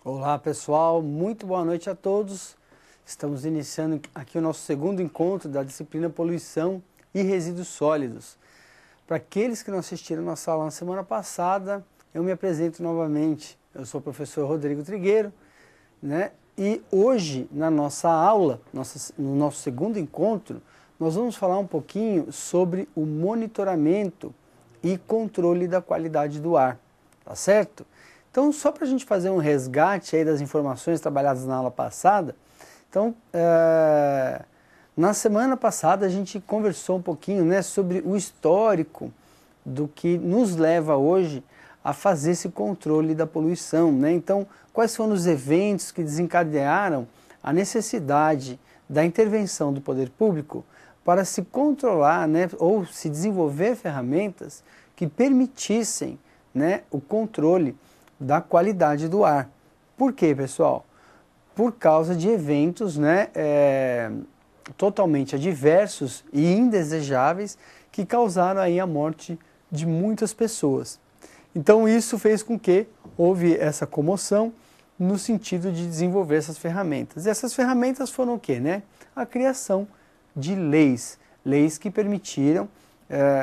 Olá pessoal, muito boa noite a todos. Estamos iniciando aqui o nosso segundo encontro da disciplina Poluição e Resíduos Sólidos. Para aqueles que não assistiram nossa aula na semana passada, eu me apresento novamente. Eu sou o professor Rodrigo Trigueiro, né? E hoje, na nossa aula, no nosso segundo encontro, nós vamos falar um pouquinho sobre o monitoramento e controle da qualidade do ar, tá certo? Então, só para a gente fazer um resgate aí das informações trabalhadas na aula passada, então, na semana passada a gente conversou um pouquinho, né, sobre o histórico do que nos leva hoje a fazer esse controle da poluição, né? Então, quais foram os eventos que desencadearam a necessidade da intervenção do poder público para se controlar, né, ou se desenvolver ferramentas que permitissem, né, o controle da qualidade do ar. Por quê, pessoal? Por causa de eventos, né, totalmente adversos e indesejáveis que causaram aí a morte de muitas pessoas. Então isso fez com que houve essa comoção no sentido de desenvolver essas ferramentas. E essas ferramentas foram o quê, né? A criação de leis que permitiram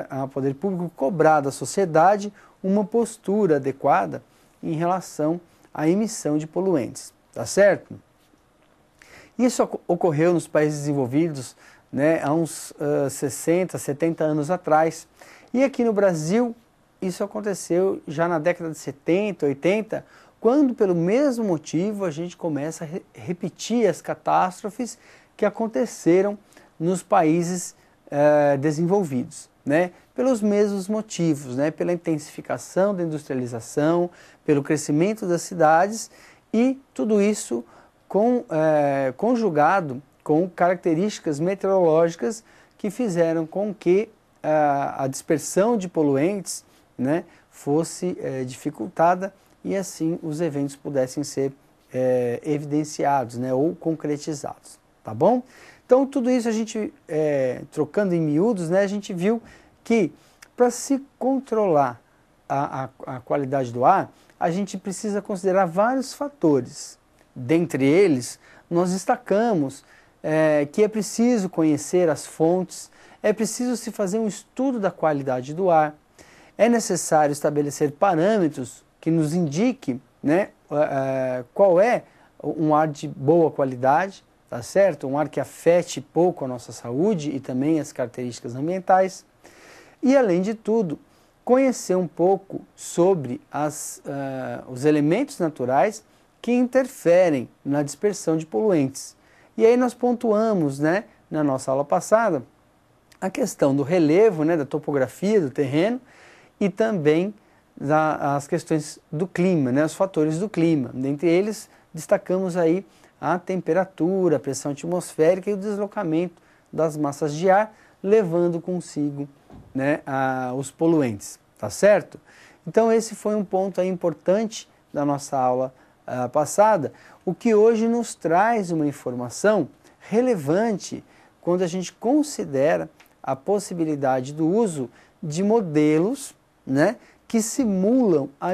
ao poder público cobrar da sociedade uma postura adequada em relação à emissão de poluentes, tá certo? Isso ocorreu nos países desenvolvidos, né, há uns 60, 70 anos atrás. E aqui no Brasil, isso aconteceu já na década de 70, 80, quando pelo mesmo motivo a gente começa a repetir as catástrofes que aconteceram nos países desenvolvidos, né? Pelos mesmos motivos, né? Pela intensificação da industrialização, pelo crescimento das cidades e tudo isso conjugado com características meteorológicas que fizeram com que a dispersão de poluentes, né, fosse dificultada e assim os eventos pudessem ser evidenciados, né, ou concretizados, tá bom? Então tudo isso a gente, trocando em miúdos, né, a gente viu que para se controlar a qualidade do ar, a gente precisa considerar vários fatores. Dentre eles, nós destacamos que é preciso conhecer as fontes, é preciso se fazer um estudo da qualidade do ar, é necessário estabelecer parâmetros que nos indiquem, né, qual é um ar de boa qualidade, tá certo? Um ar que afete pouco a nossa saúde e também as características ambientais. E, além de tudo, conhecer um pouco sobre os elementos naturais que interferem na dispersão de poluentes. E aí nós pontuamos, né, na nossa aula passada, a questão do relevo, né, da topografia do terreno e também as questões do clima, né, os fatores do clima. Dentre eles, destacamos aí a temperatura, a pressão atmosférica e o deslocamento das massas de ar, levando consigo, né, os poluentes, tá certo? Então esse foi um ponto aí importante da nossa aula passada, o que hoje nos traz uma informação relevante quando a gente considera a possibilidade do uso de modelos, né, que simulam a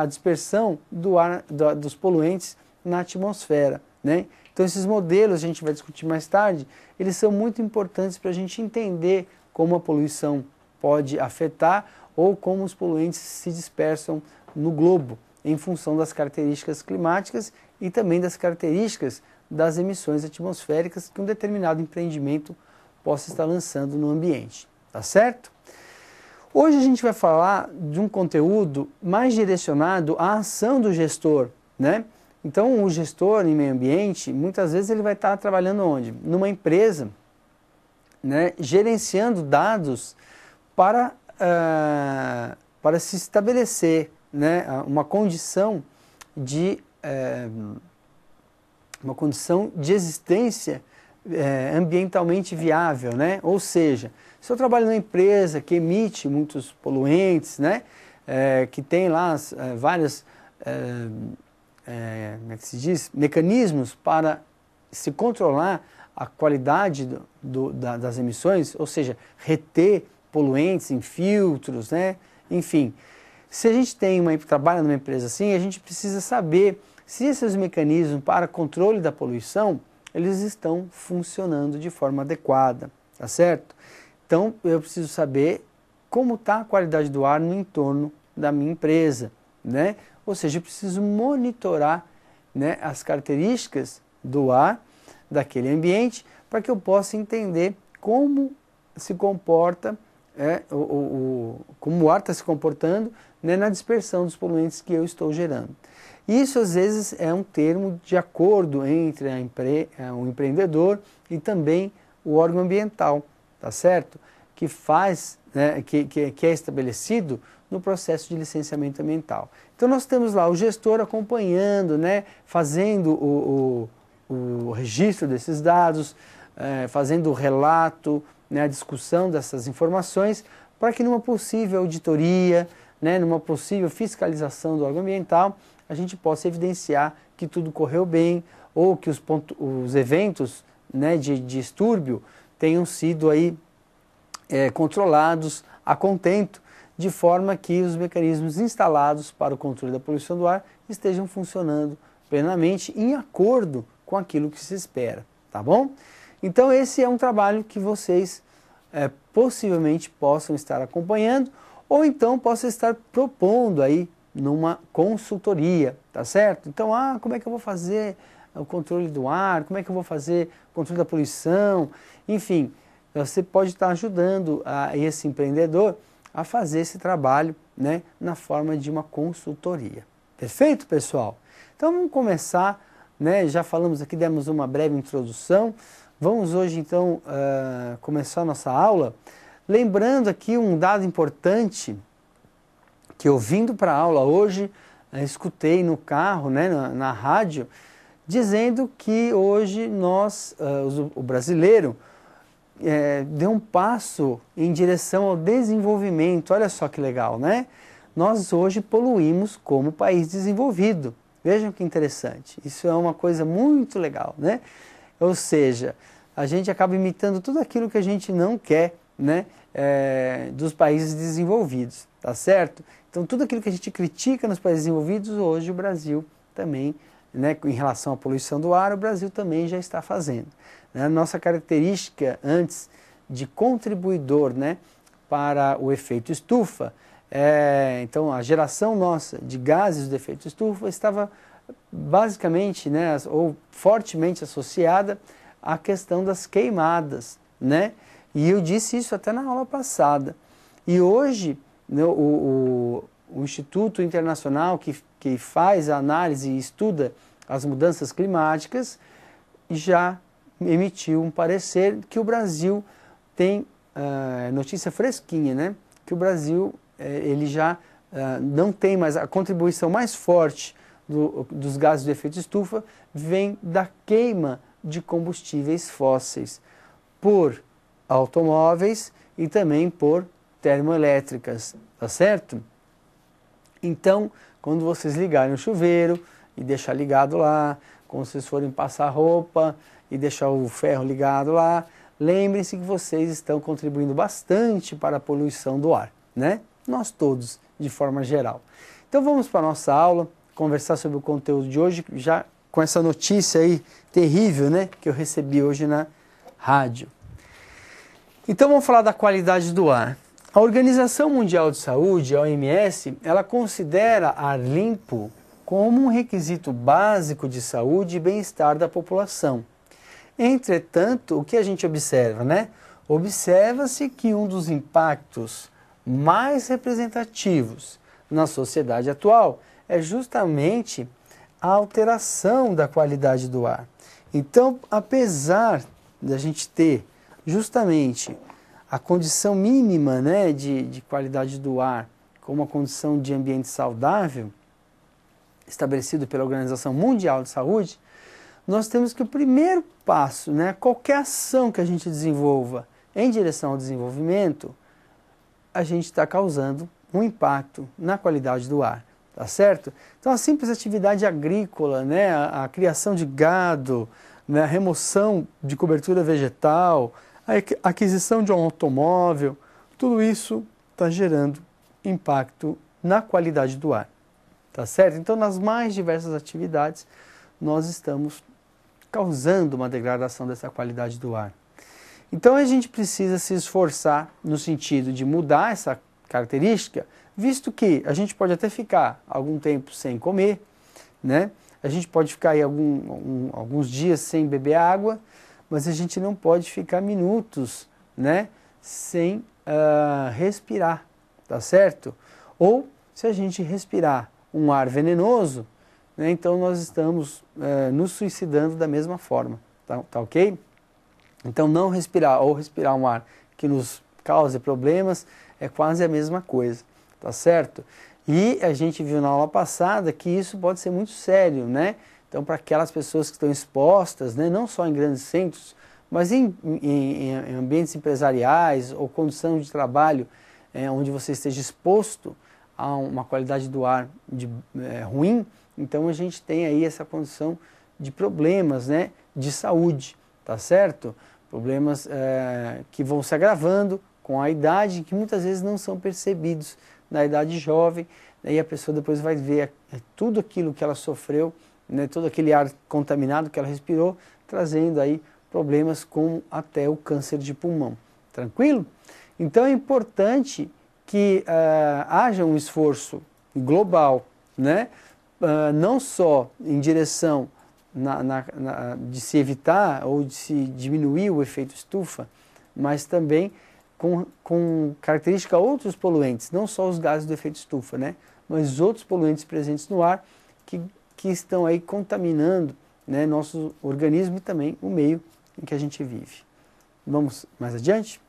dispersão do ar, dos poluentes na atmosfera, né? Então esses modelos, a gente vai discutir mais tarde, eles são muito importantes para a gente entender como a poluição pode afetar ou como os poluentes se dispersam no globo, em função das características climáticas e também das características das emissões atmosféricas que um determinado empreendimento possa estar lançando no ambiente, tá certo? Hoje a gente vai falar de um conteúdo mais direcionado à ação do gestor, né? Então o gestor em meio ambiente, muitas vezes ele vai estar trabalhando onde? Numa empresa, né, gerenciando dados para se estabelecer, né, uma condição de existência ambientalmente viável, né? Ou seja, se eu trabalho numa empresa que emite muitos poluentes, né, que tem lá vários como é que se diz? Mecanismos para se controlar a qualidade das emissões, ou seja, reter poluentes em filtros, né? Enfim, se a gente trabalha numa empresa assim, a gente precisa saber se esses mecanismos para controle da poluição, eles estão funcionando de forma adequada, tá certo? Então, eu preciso saber como está a qualidade do ar no entorno da minha empresa, né? Ou seja, eu preciso monitorar, né, as características do ar daquele ambiente para que eu possa entender como se comporta, como o ar está se comportando, né, na dispersão dos poluentes que eu estou gerando. Isso às vezes é um termo de acordo entre o empreendedor e também o órgão ambiental, tá certo? Que faz, né, que é estabelecido no processo de licenciamento ambiental. Então nós temos lá o gestor acompanhando, né, fazendo o registro desses dados, fazendo o relato, né, a discussão dessas informações, para que numa possível auditoria, né, numa possível fiscalização do órgão ambiental, a gente possa evidenciar que tudo correu bem, ou que os eventos, né, de distúrbio tenham sido aí, controlados a contento, de forma que os mecanismos instalados para o controle da poluição do ar estejam funcionando plenamente em acordo com aquilo que se espera, tá bom? Então esse é um trabalho que vocês possivelmente possam estar acompanhando, ou então possam estar propondo aí numa consultoria, tá certo? Então, como é que eu vou fazer o controle do ar, como é que eu vou fazer o controle da poluição, enfim, você pode estar ajudando esse empreendedor a fazer esse trabalho, né, na forma de uma consultoria. Perfeito, pessoal? Então vamos começar, né, já falamos aqui, demos uma breve introdução, vamos hoje então começar a nossa aula, lembrando aqui um dado importante, que eu vindo para a aula hoje, escutei no carro, né, na rádio, dizendo que hoje o brasileiro, deu um passo em direção ao desenvolvimento. Olha só que legal, né? Nós hoje poluímos como país desenvolvido. Vejam que interessante. Isso é uma coisa muito legal, né? Ou seja, a gente acaba imitando tudo aquilo que a gente não quer, né, dos países desenvolvidos, tá certo? Então tudo aquilo que a gente critica nos países desenvolvidos, hoje o Brasil também, né, em relação à poluição do ar, o Brasil também já está fazendo. A nossa característica antes de contribuidor, né, para o efeito estufa, então a geração nossa de gases do efeito estufa estava basicamente, né, ou fortemente associada à questão das queimadas, né? E eu disse isso até na aula passada. E hoje, né, o Instituto Internacional que faz a análise e estuda as mudanças climáticas já emitiu um parecer que o Brasil tem, notícia fresquinha, né? Que o Brasil ele já não tem mais, a contribuição mais forte dos gases de efeito estufa vem da queima de combustíveis fósseis por automóveis e também por termoelétricas, tá certo? Então, quando vocês ligarem o chuveiro e deixar ligado lá, quando vocês forem passar roupa e deixar o ferro ligado lá, lembrem-se que vocês estão contribuindo bastante para a poluição do ar, né? Nós todos, de forma geral. Então vamos para a nossa aula, conversar sobre o conteúdo de hoje, já com essa notícia aí terrível, né, que eu recebi hoje na rádio. Então vamos falar da qualidade do ar. A Organização Mundial de Saúde, a OMS, ela considera ar limpo como um requisito básico de saúde e bem-estar da população. Entretanto, o que a gente observa, né? Observa-se que um dos impactos mais representativos na sociedade atual é justamente a alteração da qualidade do ar. Então, apesar da gente ter justamente a condição mínima, né, de qualidade do ar como uma condição de ambiente saudável, estabelecido pela Organização Mundial de Saúde, nós temos que o primeiro passo, né, qualquer ação que a gente desenvolva em direção ao desenvolvimento, a gente está causando um impacto na qualidade do ar, tá certo? Então a simples atividade agrícola, né, a criação de gado, né, a remoção de cobertura vegetal, a aquisição de um automóvel, tudo isso está gerando impacto na qualidade do ar. tá certo? Então, nas mais diversas atividades, nós estamos causando uma degradação dessa qualidade do ar. Então, a gente precisa se esforçar no sentido de mudar essa característica, visto que a gente pode até ficar algum tempo sem comer, né? A gente pode ficar aí alguns dias sem beber água, mas a gente não pode ficar minutos, né, sem respirar, tá certo? Ou se a gente respirar um ar venenoso, né, então nós estamos nos suicidando da mesma forma, tá ok? Então não respirar ou respirar um ar que nos cause problemas é quase a mesma coisa, tá certo? E a gente viu na aula passada que isso pode ser muito sério, né? Então, para aquelas pessoas que estão expostas, né, não só em grandes centros, mas em ambientes empresariais ou condição de trabalho onde você esteja exposto a uma qualidade do ar ruim, então a gente tem aí essa condição de problemas, né, de saúde, tá certo? Problemas que vão se agravando com a idade, que muitas vezes não são percebidos na idade jovem, e a pessoa depois vai ver tudo aquilo que ela sofreu, né, todo aquele ar contaminado que ela respirou, trazendo aí problemas como até o câncer de pulmão. Tranquilo? Então é importante que haja um esforço global, né, não só em direção de se evitar ou de se diminuir o efeito estufa, mas também com característica outros poluentes, não só os gases do efeito estufa, né, mas outros poluentes presentes no ar que estão aí contaminando, né, nosso organismo e também o meio em que a gente vive. Vamos mais adiante?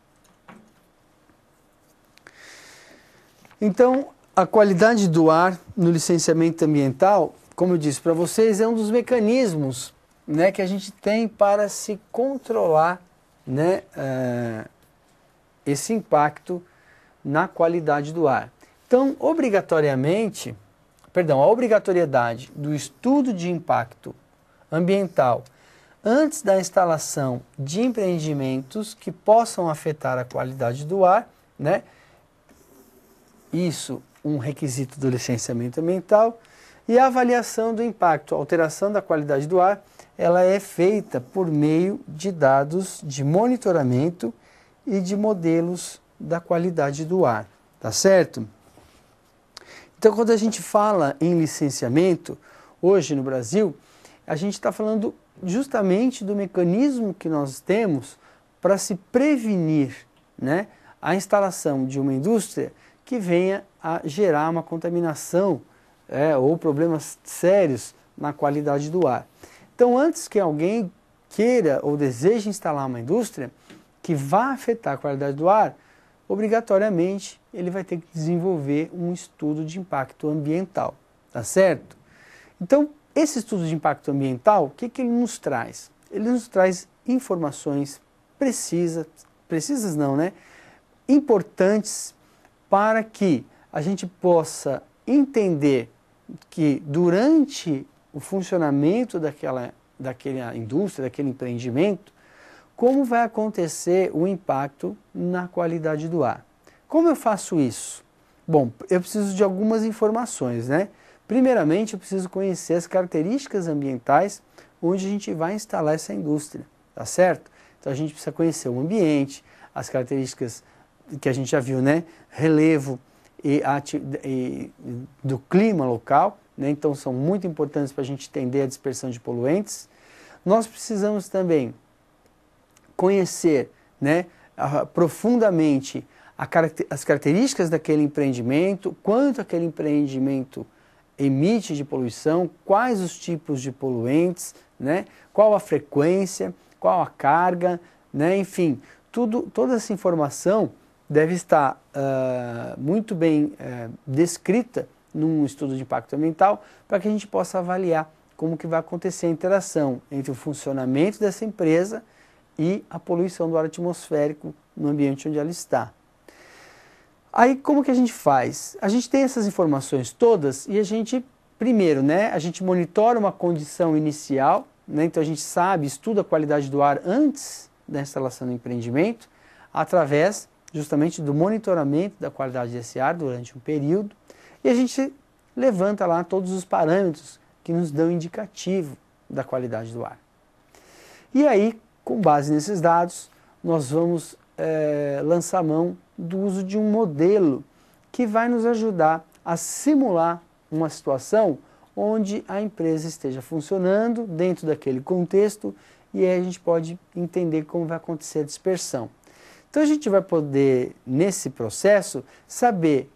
Então, a qualidade do ar no licenciamento ambiental, como eu disse para vocês, é um dos mecanismos, né, que a gente tem para se controlar, né, esse impacto na qualidade do ar. Então, a obrigatoriedade do estudo de impacto ambiental antes da instalação de empreendimentos que possam afetar a qualidade do ar, né? Isso, um requisito do licenciamento ambiental, e a avaliação do impacto, a alteração da qualidade do ar, ela é feita por meio de dados de monitoramento e de modelos da qualidade do ar, tá certo? Então, quando a gente fala em licenciamento, hoje no Brasil, a gente está falando justamente do mecanismo que nós temos para se prevenir, né, a instalação de uma indústria que venha a gerar uma contaminação ou problemas sérios na qualidade do ar. Então, antes que alguém queira ou deseje instalar uma indústria que vá afetar a qualidade do ar, obrigatoriamente ele vai ter que desenvolver um estudo de impacto ambiental, tá certo? Então, esse estudo de impacto ambiental, o que ele nos traz? Ele nos traz informações precisas não, né? Importantes para que a gente possa entender que durante o funcionamento daquela indústria, daquele empreendimento, como vai acontecer o impacto na qualidade do ar. Como eu faço isso? Bom, eu preciso de algumas informações, né? Primeiramente, eu preciso conhecer as características ambientais onde a gente vai instalar essa indústria, tá certo? Então a gente precisa conhecer o ambiente, as características que a gente já viu, né? Relevo e do clima local, né? Então são muito importantes para a gente entender a dispersão de poluentes. Nós precisamos também conhecer, né, profundamente as características daquele empreendimento, quanto aquele empreendimento emite de poluição, quais os tipos de poluentes, né, qual a frequência, qual a carga, né, enfim, toda essa informação deve estar muito bem descrita num estudo de impacto ambiental para que a gente possa avaliar como que vai acontecer a interação entre o funcionamento dessa empresa e a poluição do ar atmosférico no ambiente onde ela está. Aí como que a gente faz? A gente tem essas informações todas e a gente, primeiro, né, a gente monitora uma condição inicial, né, então a gente estuda a qualidade do ar antes da instalação do empreendimento, através justamente do monitoramento da qualidade desse ar durante um período, e a gente levanta lá todos os parâmetros que nos dão indicativo da qualidade do ar. E aí, com base nesses dados, nós vamos lançar mão do uso de um modelo que vai nos ajudar a simular uma situação onde a empresa esteja funcionando dentro daquele contexto e aí a gente pode entender como vai acontecer a dispersão. Então a gente vai poder, nesse processo, saber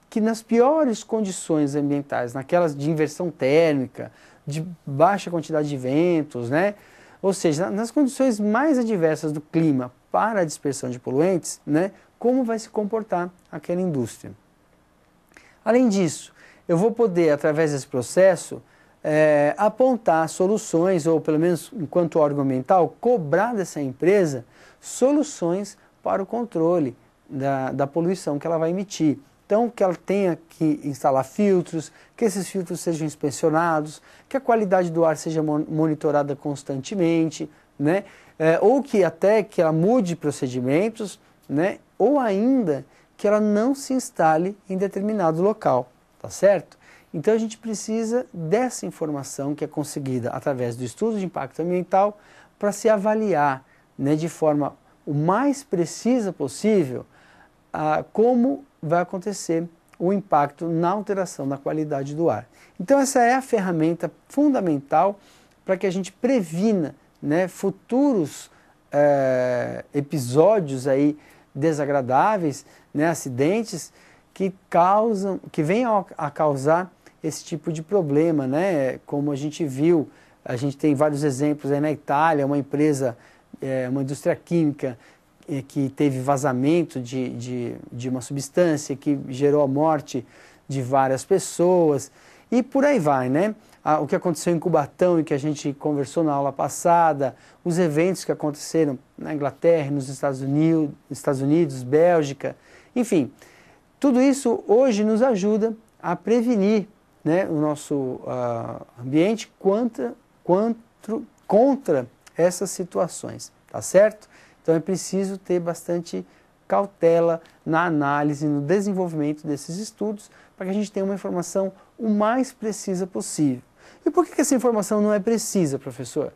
que nas piores condições ambientais, naquelas de inversão térmica, de baixa quantidade de ventos, né? Ou seja, nas condições mais adversas do clima para a dispersão de poluentes, né? Como vai se comportar aquela indústria. Além disso, eu vou poder, através desse processo, apontar soluções, ou pelo menos enquanto órgão ambiental, cobrar dessa empresa soluções para o controle da poluição que ela vai emitir. Então, que ela tenha que instalar filtros, que esses filtros sejam inspecionados, que a qualidade do ar seja monitorada constantemente, né? Ou que até que ela mude procedimentos, né? Ou ainda que ela não se instale em determinado local, tá certo? Então a gente precisa dessa informação que é conseguida através do estudo de impacto ambiental para se avaliar, né, de forma o mais precisa possível como vai acontecer o impacto na alteração da qualidade do ar. Então essa é a ferramenta fundamental para que a gente previna, né, futuros episódios aí desagradáveis, né, acidentes que venham a causar esse tipo de problema, né? Como a gente viu, a gente tem vários exemplos aí na Itália, uma empresa, uma indústria química que teve vazamento de uma substância que gerou a morte de várias pessoas e por aí vai, né? O que aconteceu em Cubatão e que a gente conversou na aula passada, os eventos que aconteceram na Inglaterra, nos Estados Unidos, Bélgica, enfim, tudo isso hoje nos ajuda a prevenir, né, o nosso ambiente contra essas situações, tá certo? Então é preciso ter bastante cautela na análise, no desenvolvimento desses estudos, para que a gente tenha uma informação o mais precisa possível. E por que essa informação não é precisa, professor?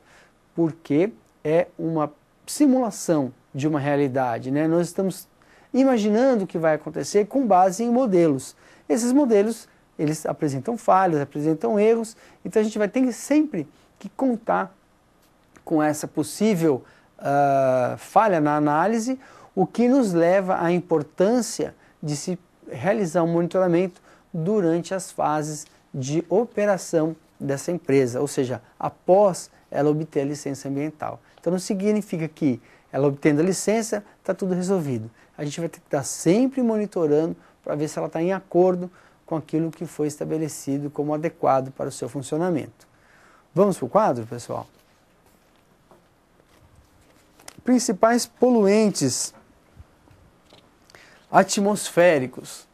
Porque é uma simulação de uma realidade, né? Nós estamos imaginando o que vai acontecer com base em modelos. Esses modelos, eles apresentam falhas, apresentam erros, então a gente vai ter sempre que contar com essa possível falha na análise, o que nos leva à importância de se realizar um monitoramento durante as fases de operação dessa empresa, ou seja, após ela obter a licença ambiental. Então não significa que ela obtendo a licença, está tudo resolvido. A gente vai ter que estar sempre monitorando para ver se ela está em acordo com aquilo que foi estabelecido como adequado para o seu funcionamento. Vamos para o quadro, pessoal? Principais poluentes atmosféricos.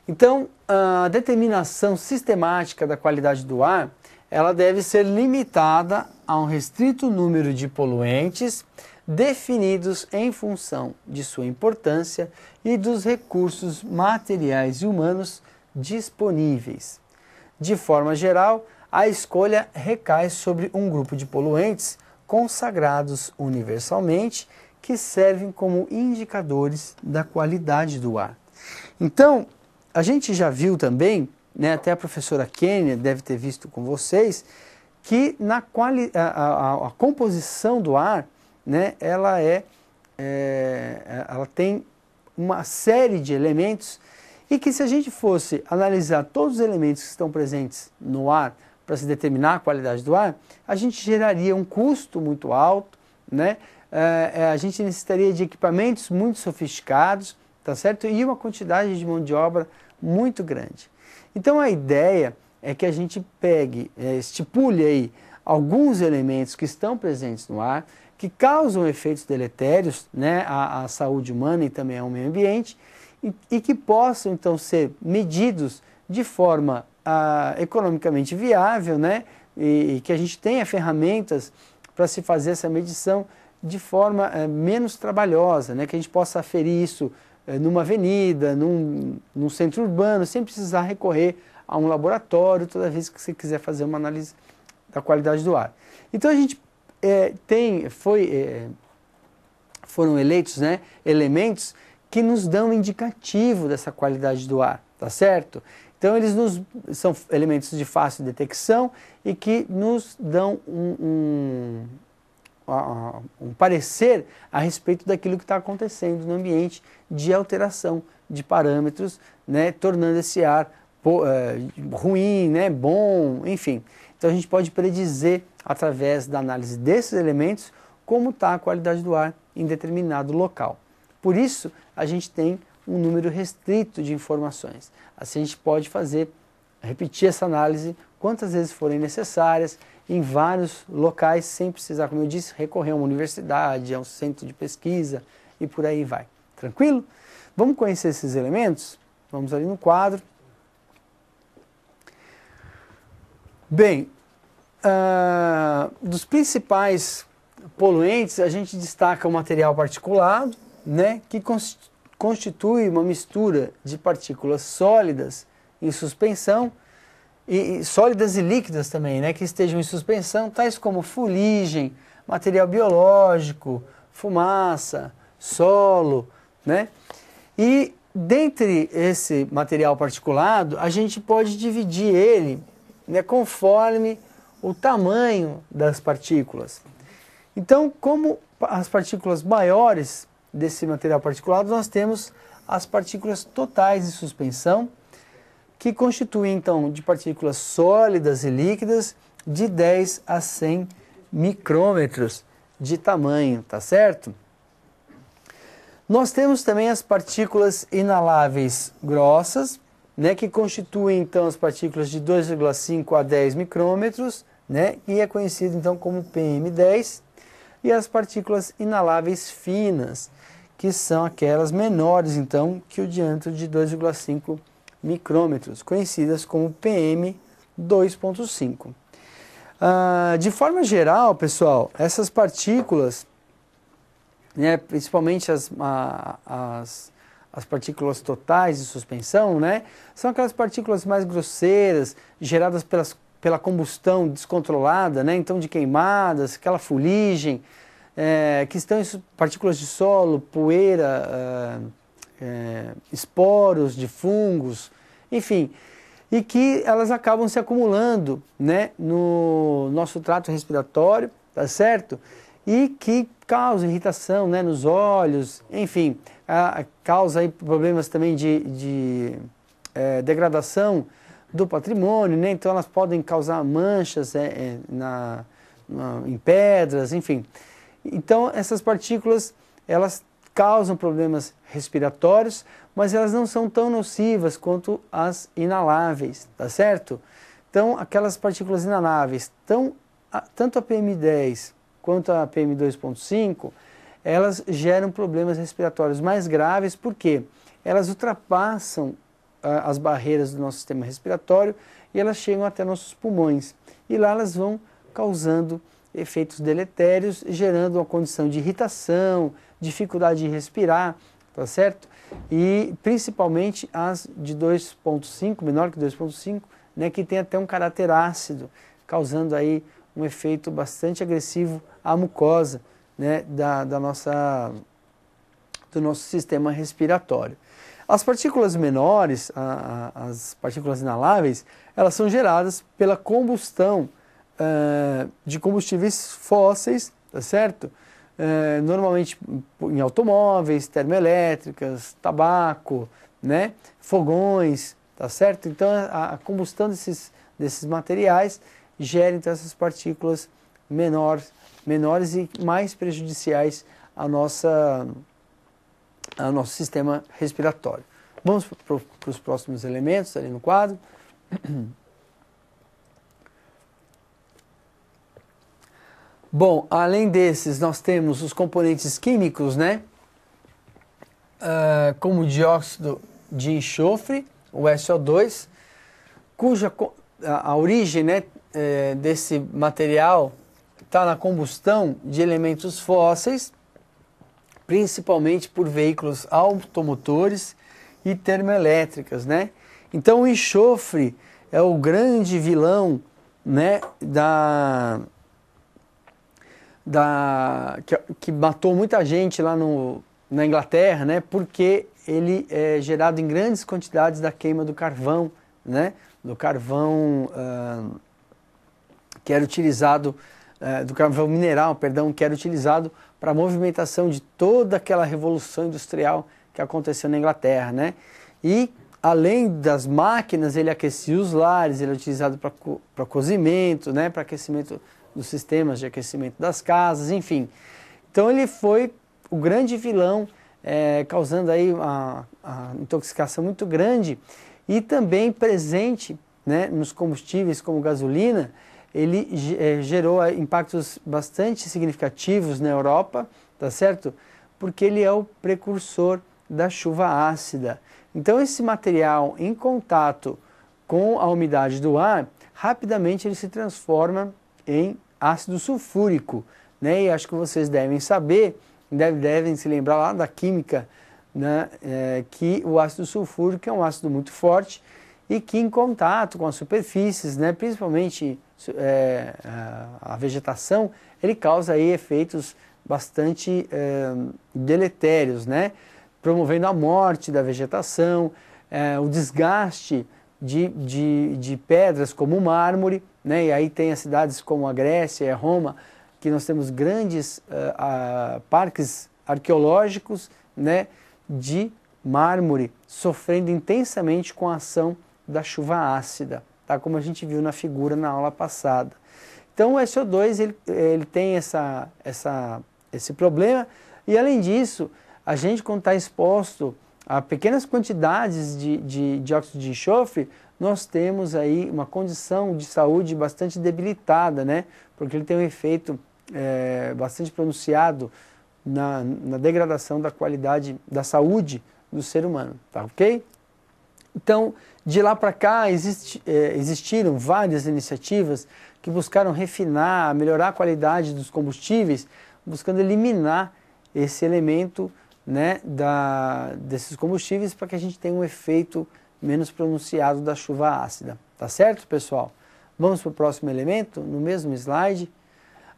Então, a determinação sistemática da qualidade do ar, ela deve ser limitada a um restrito número de poluentes definidos em função de sua importância e dos recursos materiais e humanos disponíveis. De forma geral, a escolha recai sobre um grupo de poluentes consagrados universalmente que servem como indicadores da qualidade do ar. Então, a gente já viu também, né, até a professora Kênia deve ter visto com vocês, que a composição do ar, né, ela tem uma série de elementos e que se a gente fosse analisar todos os elementos que estão presentes no ar para se determinar a qualidade do ar, a gente geraria um custo muito alto, né? A gente necessitaria de equipamentos muito sofisticados, tá certo? E uma quantidade de mão de obra muito grande. Então a ideia é que a gente estipule aí alguns elementos que estão presentes no ar, que causam efeitos deletérios, né, à saúde humana e também ao meio ambiente, e que possam então ser medidos de forma economicamente viável, né, e que a gente tenha ferramentas para se fazer essa medição de forma menos trabalhosa, né, que a gente possa aferir isso numa avenida, num centro urbano, sem precisar recorrer a um laboratório toda vez que você quiser fazer uma análise da qualidade do ar. Então a gente foram eleitos, né, elementos que nos dão um indicativo dessa qualidade do ar, tá certo? Então eles são elementos de fácil detecção e que nos dão um parecer a respeito daquilo que está acontecendo no ambiente de alteração de parâmetros, né, tornando esse ar ruim, né, bom, enfim. Então a gente pode predizer, através da análise desses elementos, como está a qualidade do ar em determinado local. Por isso, a gente tem um número restrito de informações. Assim a gente pode repetir essa análise quantas vezes forem necessárias, em vários locais, sem precisar, como eu disse, recorrer a uma universidade, a um centro de pesquisa e por aí vai. Tranquilo? Vamos conhecer esses elementos? Vamos ali no quadro. Bem, dos principais poluentes, a gente destaca o material particulado, né, que constitui uma mistura de partículas sólidas em suspensão, e sólidas e líquidas também, né, que estejam em suspensão, tais como fuligem, material biológico, fumaça, solo, né? E dentre esse material particulado, a gente pode dividir ele, né, conforme o tamanho das partículas. Então, como as partículas maiores desse material particulado, nós temos as partículas totais de suspensão, que constituem, então, de partículas sólidas e líquidas de 10 a 100 micrômetros de tamanho, tá certo? Nós temos também as partículas inaláveis grossas, né, que constituem, então, as partículas de 2,5 a 10 micrômetros, né, e é conhecido, então, como PM10, e as partículas inaláveis finas, que são aquelas menores, então, que o diâmetro de 2,5 micrômetros, conhecidas como PM2.5. De forma geral, pessoal, essas partículas, né, principalmente as partículas totais de suspensão, né, são aquelas partículas mais grosseiras, geradas pela combustão descontrolada, né, então de queimadas, aquela fuligem, que estão em partículas de solo, poeira, esporos de fungos, enfim, e que elas acabam se acumulando, né, no nosso trato respiratório, tá certo? E que causam irritação, né, nos olhos, enfim, causa aí problemas também de degradação do patrimônio, né? Então elas podem causar manchas em pedras, enfim. Então essas partículas, elas causam problemas respiratórios, mas elas não são tão nocivas quanto as inaláveis, tá certo? Então, aquelas partículas inaláveis, tanto a PM10 quanto a PM2.5, elas geram problemas respiratórios mais graves, porque elas ultrapassam as barreiras do nosso sistema respiratório e elas chegam até nossos pulmões. E lá elas vão causando efeitos deletérios, gerando uma condição de irritação, dificuldade de respirar, tá certo? E principalmente as de 2.5, menor que 2.5, né, que tem até um caráter ácido, causando aí um efeito bastante agressivo à mucosa, né, do nosso sistema respiratório. As partículas menores, as partículas inaláveis, elas são geradas pela combustão de combustíveis fósseis, tá certo? Normalmente em automóveis, termoelétricas, tabaco, né? Fogões, tá certo? Então a combustão desses materiais gera então essas partículas menores e mais prejudiciais ao nosso sistema respiratório. Vamos para os próximos elementos ali no quadro. Bom, além desses, nós temos os componentes químicos, né? Como o dióxido de enxofre, o SO2, cuja a origem, né, desse material está na combustão de elementos fósseis, principalmente por veículos automotores e termoelétricas, né? Então o enxofre é o grande vilão, né, que matou muita gente lá na Inglaterra, né, porque ele é gerado em grandes quantidades da queima do carvão, né, do carvão que era utilizado, do carvão mineral, perdão, que era utilizado para a movimentação de toda aquela revolução industrial que aconteceu na Inglaterra, né? E além das máquinas, ele aquecia os lares, ele é utilizado para cozimento, né? Para aquecimento dos sistemas de aquecimento das casas, enfim. Então ele foi o grande vilão, causando aí a intoxicação muito grande e também presente, né, nos combustíveis como gasolina. Ele gerou impactos bastante significativos na Europa, tá certo? Porque ele é o precursor da chuva ácida. Então esse material em contato com a umidade do ar, rapidamente ele se transforma em ácido sulfúrico, né? E acho que vocês devem saber, devem se lembrar lá da química, né, que o ácido sulfúrico é um ácido muito forte e que em contato com as superfícies, né, principalmente a vegetação, ele causa aí efeitos bastante deletérios, né, promovendo a morte da vegetação, o desgaste de pedras como o mármore, né, e aí tem as cidades como a Grécia e a Roma, que nós temos grandes parques arqueológicos, né, de mármore sofrendo intensamente com a ação da chuva ácida, tá? Como a gente viu na figura na aula passada. Então o SO2 ele tem esse problema e além disso, a gente quando está exposto a pequenas quantidades de dióxido de enxofre, nós temos aí uma condição de saúde bastante debilitada, né? Porque ele tem um efeito bastante pronunciado na degradação da qualidade da saúde do ser humano, tá ok? Então, de lá para cá existiram várias iniciativas que buscaram refinar, melhorar a qualidade dos combustíveis, buscando eliminar esse elemento, né, desses combustíveis para que a gente tenha um efeito menos pronunciado da chuva ácida, tá certo, pessoal? Vamos para o próximo elemento, no mesmo slide.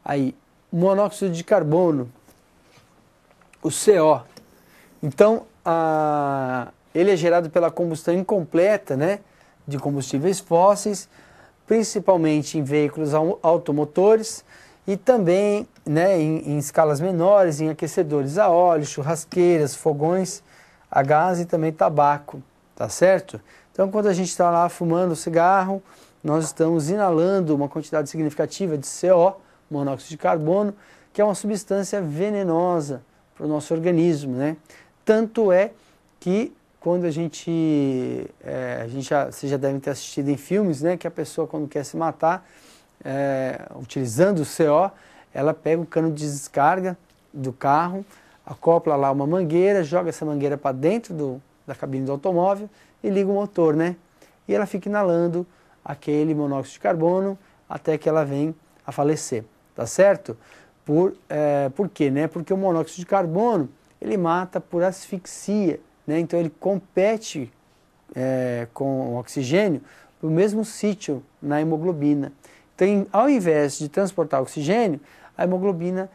Aí, monóxido de carbono, o CO. Então, ele é gerado pela combustão incompleta, né, de combustíveis fósseis, principalmente em veículos automotores e também, né, em escalas menores, em aquecedores a óleo, churrasqueiras, fogões a gás e também tabaco, tá certo? Então, quando a gente está lá fumando cigarro, nós estamos inalando uma quantidade significativa de CO, monóxido de carbono, que é uma substância venenosa para o nosso organismo, né? Tanto é que quando vocês já devem ter assistido em filmes, né, que a pessoa quando quer se matar, utilizando o CO, ela pega o cano de descarga do carro, acopla lá uma mangueira, joga essa mangueira para dentro da cabine do automóvel e liga o motor, né? E ela fica inalando aquele monóxido de carbono até que ela vem a falecer, tá certo? Por quê, né? Porque o monóxido de carbono, ele mata por asfixia, né? Então ele compete com o oxigênio no mesmo sítio na hemoglobina. Então, ao invés de transportar oxigênio, a hemoglobina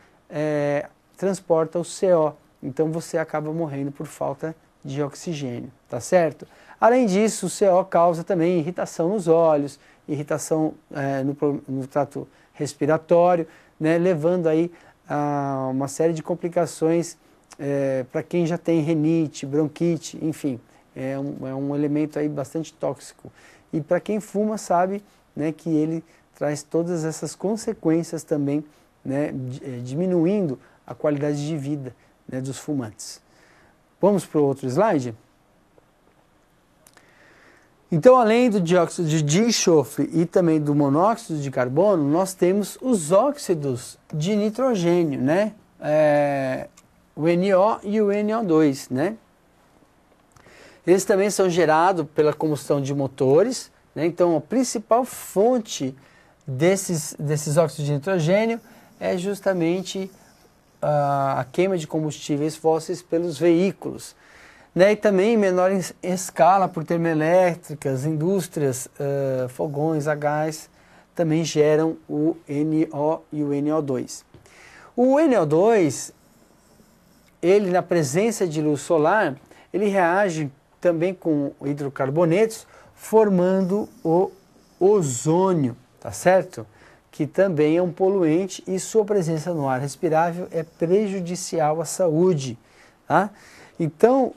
transporta o CO. Então você acaba morrendo por falta de oxigênio, tá certo? Além disso, o CO causa também irritação nos olhos, irritação no trato respiratório, né, levando aí a uma série de complicações para quem já tem rinite, bronquite, enfim, é um elemento aí bastante tóxico. E para quem fuma sabe, né, que ele traz todas essas consequências também, né, diminuindo a qualidade de vida, né, dos fumantes. Vamos para o outro slide? Então, além do dióxido de enxofre e também do monóxido de carbono, nós temos os óxidos de nitrogênio, né? O NO e o NO2, né? Eles também são gerados pela combustão de motores, né? Então, a principal fonte desses óxidos de nitrogênio é justamente a queima de combustíveis fósseis pelos veículos. né, e também em menor escala por termoelétricas, indústrias, fogões a gás, também geram o NO e o NO2. O NO2, ele na presença de luz solar, ele reage também com hidrocarbonetos, formando o ozônio, tá certo? Que também é um poluente e sua presença no ar respirável é prejudicial à saúde, tá? Então,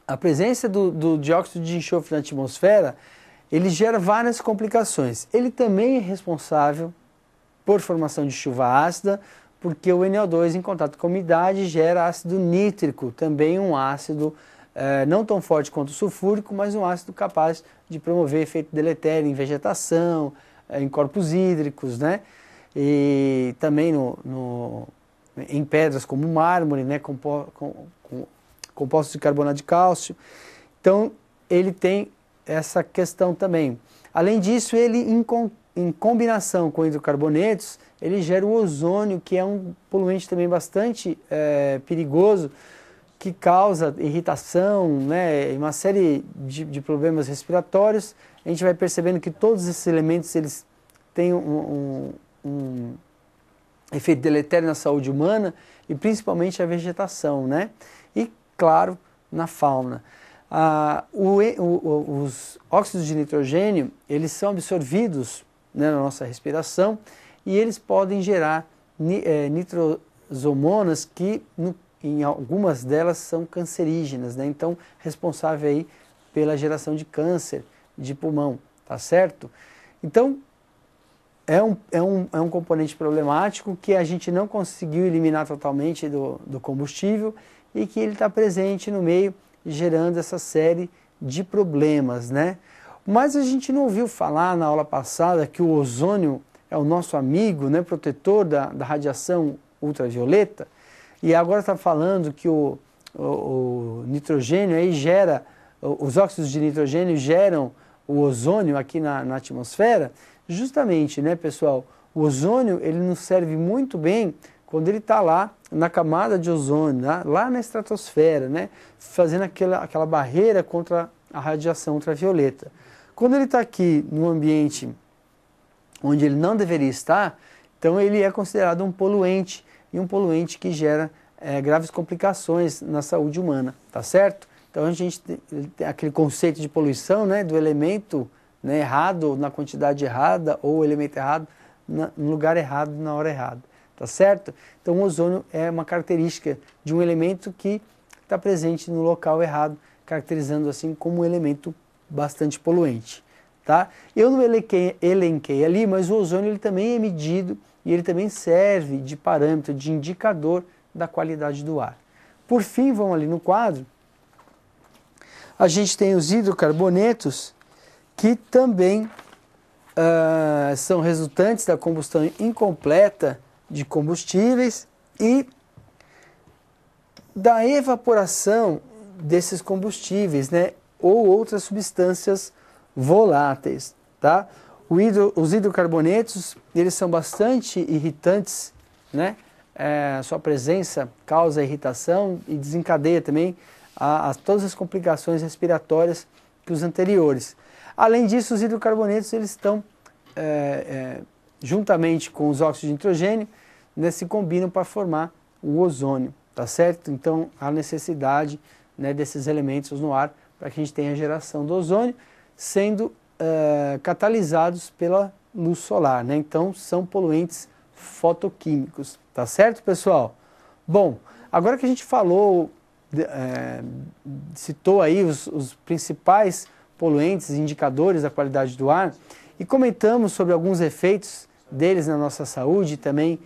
a presença do dióxido de enxofre na atmosfera, ele gera várias complicações. Ele também é responsável por formação de chuva ácida, porque o NO2 em contato com a umidade gera ácido nítrico, também um ácido não tão forte quanto o sulfúrico, mas um ácido capaz de promover efeito deletério em vegetação, em corpos hídricos, né? E também em pedras como mármore, né? Compostos de carbonato de cálcio. Então, ele tem essa questão também. Além disso, ele em combinação com hidrocarbonetos, ele gera o ozônio, que é um poluente também bastante perigoso, que causa irritação, né, e uma série de problemas respiratórios. A gente vai percebendo que todos esses elementos eles têm um efeito deletério na saúde humana e principalmente a vegetação, né? E, claro, na fauna. Os óxidos de nitrogênio, eles são absorvidos, né, na nossa respiração e eles podem gerar nitrosomonas que, em algumas delas, são cancerígenas, né? Então, responsável aí pela geração de câncer de pulmão, tá certo? Então, é um componente problemático que a gente não conseguiu eliminar totalmente do combustível e que ele está presente no meio, gerando essa série de problemas, né? Mas a gente não ouviu falar na aula passada que o ozônio é o nosso amigo, né, protetor da radiação ultravioleta, e agora está falando que o nitrogênio aí gera, os óxidos de nitrogênio geram o ozônio aqui na atmosfera. Justamente, né, pessoal, o ozônio ele nos serve muito bem quando ele está lá na camada de ozônio, lá na estratosfera, né, fazendo aquela barreira contra a radiação ultravioleta. Quando ele está aqui no ambiente onde ele não deveria estar, então ele é considerado um poluente, e um poluente que gera graves complicações na saúde humana, tá certo? Então a gente tem aquele conceito de poluição, né, do elemento, né, errado na quantidade errada, ou o elemento errado no lugar errado, na hora errada, tá certo? Então o ozônio é uma característica de um elemento que está presente no local errado, caracterizando assim como um elemento bastante poluente, tá? Eu não elenquei ali, mas o ozônio ele também é medido e ele também serve de parâmetro, de indicador da qualidade do ar. Por fim, vamos ali no quadro, a gente tem os hidrocarbonetos, que também são resultantes da combustão incompleta de combustíveis e da evaporação desses combustíveis, né, ou outras substâncias voláteis, tá? Os hidrocarbonetos, eles são bastante irritantes, né? Sua presença causa irritação e desencadeia também todas as complicações respiratórias que os anteriores. Além disso, os hidrocarbonetos eles estão, juntamente com os óxidos de nitrogênio, né, se combinam para formar o ozônio, tá certo? Então, há necessidade, né, desses elementos no ar para que a gente tenha a geração do ozônio, sendo catalisados pela luz solar, né? Então, são poluentes fotoquímicos, tá certo, pessoal? Bom, agora que a gente falou, citou aí os principais poluentes, indicadores da qualidade do ar, e comentamos sobre alguns efeitos deles na nossa saúde e também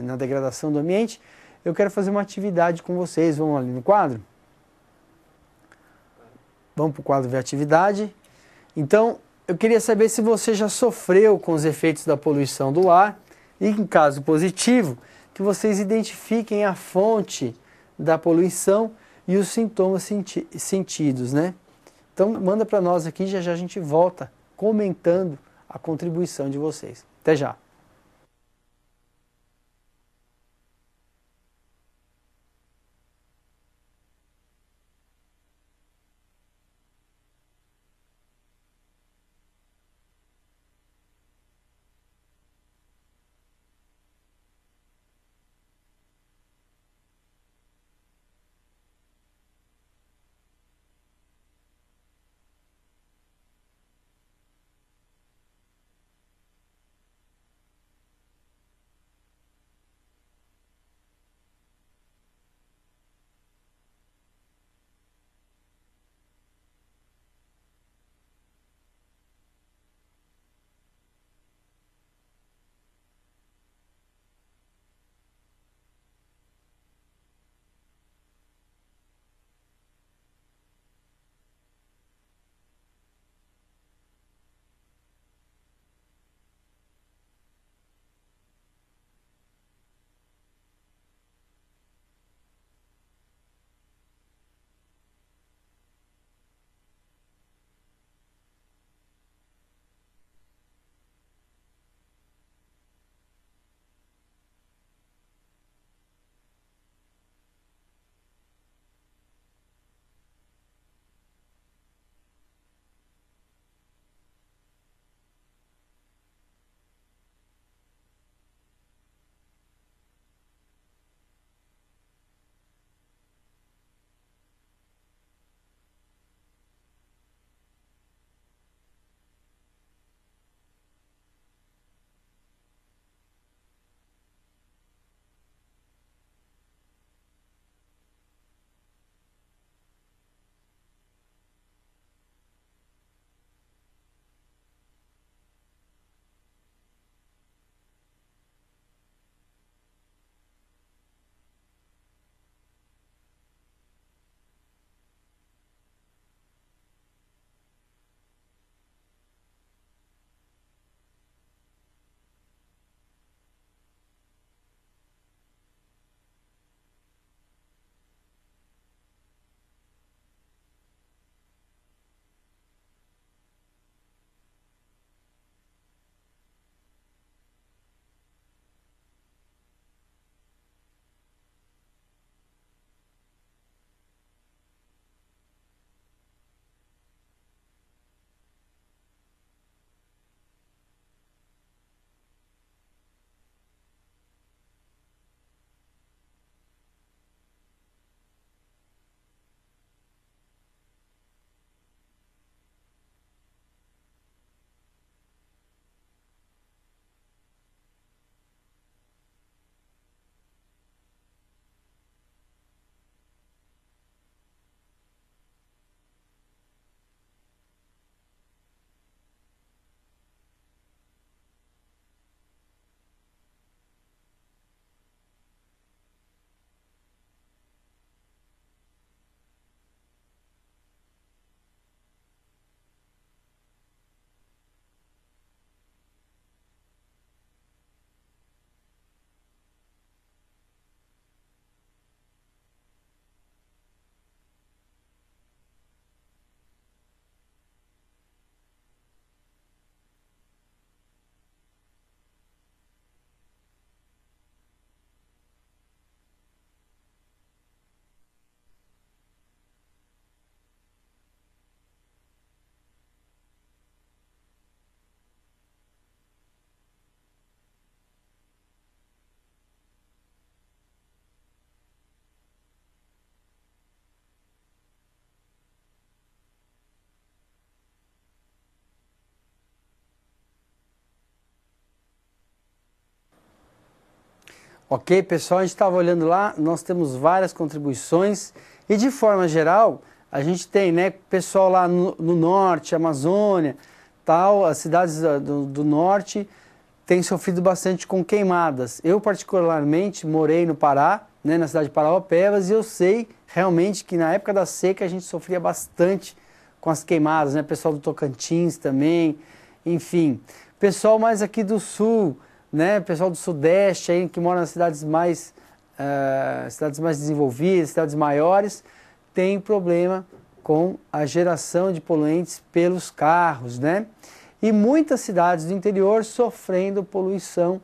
na degradação do ambiente, eu quero fazer uma atividade com vocês. Vamos ali no quadro? Vamos para o quadro ver atividade. Então, eu queria saber se você já sofreu com os efeitos da poluição do ar e, em caso positivo, que vocês identifiquem a fonte da poluição e os sintomas sentidos, né? Então, manda para nós aqui, já já a gente volta comentando a contribuição de vocês. Até já! Ok, pessoal, a gente estava olhando lá, nós temos várias contribuições e de forma geral, a gente tem, né, pessoal lá no norte, Amazônia, tal, as cidades do norte têm sofrido bastante com queimadas. Eu particularmente morei no Pará, né, na cidade de Paraopebas, e eu sei realmente que na época da seca a gente sofria bastante com as queimadas, né, pessoal do Tocantins também, enfim. Pessoal mais aqui do sul, né, pessoal do sudeste aí, que mora nas cidades mais desenvolvidas, cidades maiores, tem problema com a geração de poluentes pelos carros, né? E muitas cidades do interior sofrendo poluição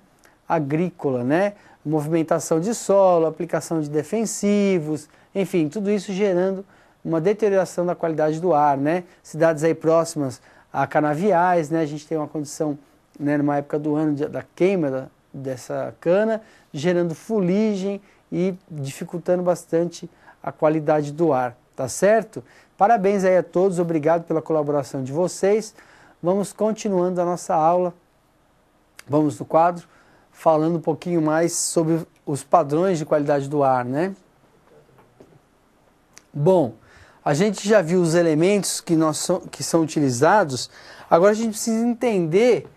agrícola, né? Movimentação de solo, aplicação de defensivos, enfim, tudo isso gerando uma deterioração da qualidade do ar, né? Cidades aí próximas a canaviais, né? A gente tem uma condição, né, numa época do ano da queima dessa cana, gerando fuligem e dificultando bastante a qualidade do ar, tá certo? Parabéns aí a todos, obrigado pela colaboração de vocês. Vamos continuando a nossa aula, vamos no quadro, falando um pouquinho mais sobre os padrões de qualidade do ar, né? Bom, a gente já viu os elementos que são utilizados, agora a gente precisa entender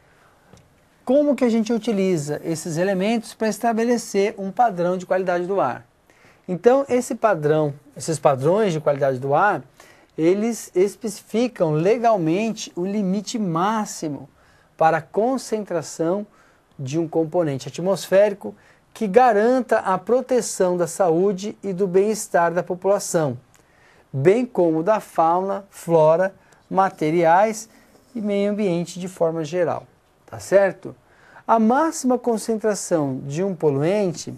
como que a gente utiliza esses elementos para estabelecer um padrão de qualidade do ar. Então, esses padrões de qualidade do ar, eles especificam legalmente o limite máximo para a concentração de um componente atmosférico que garanta a proteção da saúde e do bem-estar da população, bem como da fauna, flora, materiais e meio ambiente de forma geral. Tá certo? A máxima concentração de um poluente,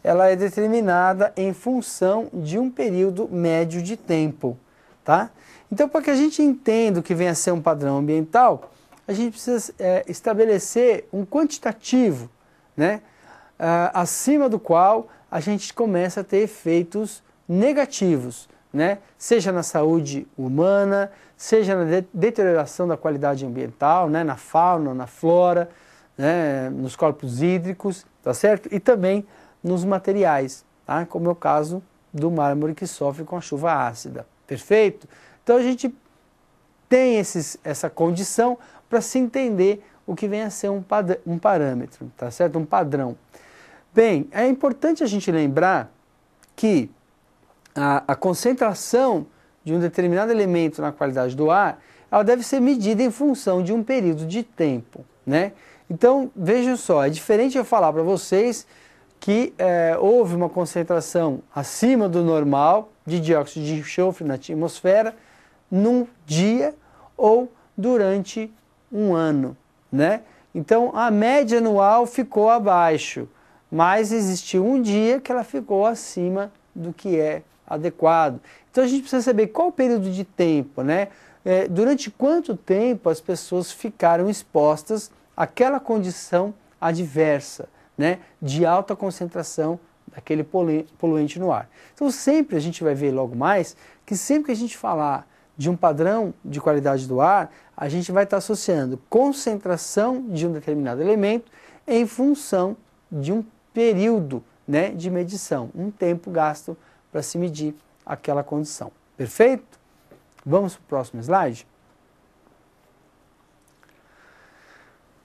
ela é determinada em função de um período médio de tempo, tá? Então, para que a gente entenda o que vem a ser um padrão ambiental, a gente precisa estabelecer um quantitativo, né? Acima do qual a gente começa a ter efeitos negativos, né? Seja na saúde humana, seja na deterioração da qualidade ambiental, né? Na fauna, na flora, né? Nos corpos hídricos, tá certo? E também nos materiais, tá? Como é o caso do mármore que sofre com a chuva ácida. Perfeito? Então a gente tem essa condição para se entender o que vem a ser um parâmetro, tá certo? Um padrão. Bem, é importante a gente lembrar que a concentração de um determinado elemento na qualidade do ar, ela deve ser medida em função de um período de tempo, né? Então, vejam só, é diferente eu falar para vocês que houve uma concentração acima do normal de dióxido de enxofre na atmosfera num dia ou durante um ano, né? Então, a média anual ficou abaixo, mas existiu um dia que ela ficou acima do que é adequado. Então, a gente precisa saber qual o período de tempo, né? Durante quanto tempo as pessoas ficaram expostas àquela condição adversa, né, de alta concentração daquele poluente no ar. Então sempre a gente vai ver logo mais que sempre que a gente falar de um padrão de qualidade do ar, a gente vai estar associando concentração de um determinado elemento em função de um período, né, de medição, um tempo gasto para se medir aquela condição. Perfeito? Vamos para o próximo slide?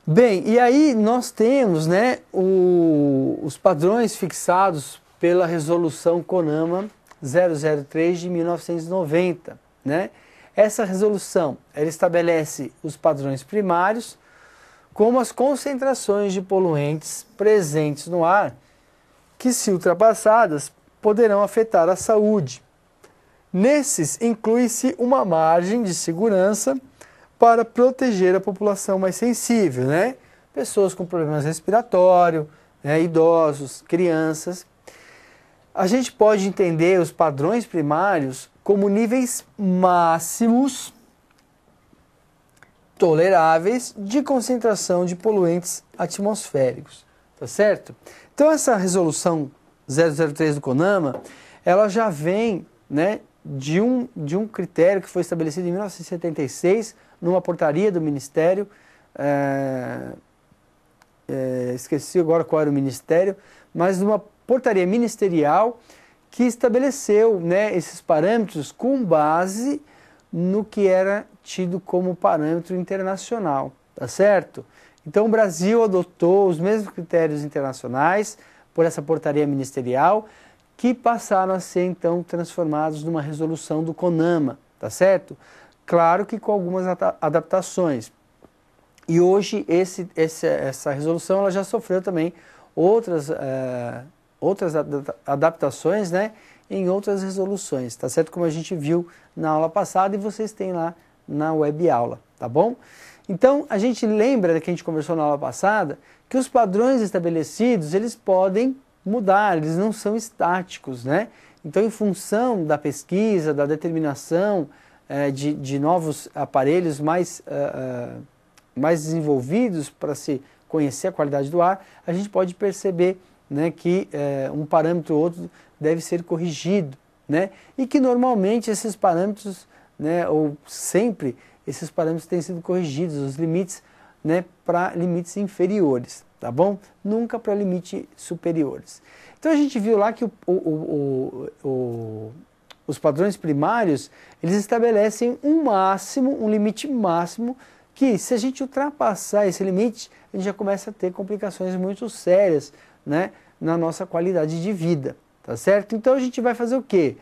Bem, e aí nós temos, né, os padrões fixados pela resolução CONAMA 003 de 1990, né? Essa resolução, ela estabelece os padrões primários como as concentrações de poluentes presentes no ar que, se ultrapassadas, poderão afetar a saúde. Nesses, inclui-se uma margem de segurança para proteger a população mais sensível, né? Pessoas com problemas respiratórios, né? Idosos, crianças. A gente pode entender os padrões primários como níveis máximos toleráveis de concentração de poluentes atmosféricos, tá certo? Então essa resolução 003 do CONAMA, ela já vem, né, de um critério que foi estabelecido em 1976 numa portaria do Ministério esqueci agora qual era o ministério, mas uma portaria ministerial que estabeleceu, né, esses parâmetros com base no que era tido como parâmetro internacional, tá certo? Então o Brasil adotou os mesmos critérios internacionais por essa portaria ministerial, que passaram a ser então transformados numa resolução do CONAMA, tá certo? Claro que com algumas adaptações. E hoje essa resolução ela já sofreu também outras adaptações, né, em outras resoluções, tá certo? Como a gente viu na aula passada e vocês têm lá na web aula, tá bom? Então, a gente lembra que a gente conversou na aula passada que os padrões estabelecidos, eles podem mudar, eles não são estáticos, né? Então, em função da pesquisa, da determinação de novos aparelhos mais desenvolvidos para se conhecer a qualidade do ar, a gente pode perceber, né, que um parâmetro ou outro deve ser corrigido, né? E que normalmente esses parâmetros, né, ou sempre esses parâmetros têm sido corrigidos, os limites, né, para limites inferiores, tá bom? Nunca para limites superiores. Então a gente viu lá que os padrões primários, eles estabelecem um limite máximo, que se a gente ultrapassar esse limite, a gente já começa a ter complicações muito sérias, né, na nossa qualidade de vida, tá certo? Então a gente vai fazer o quê?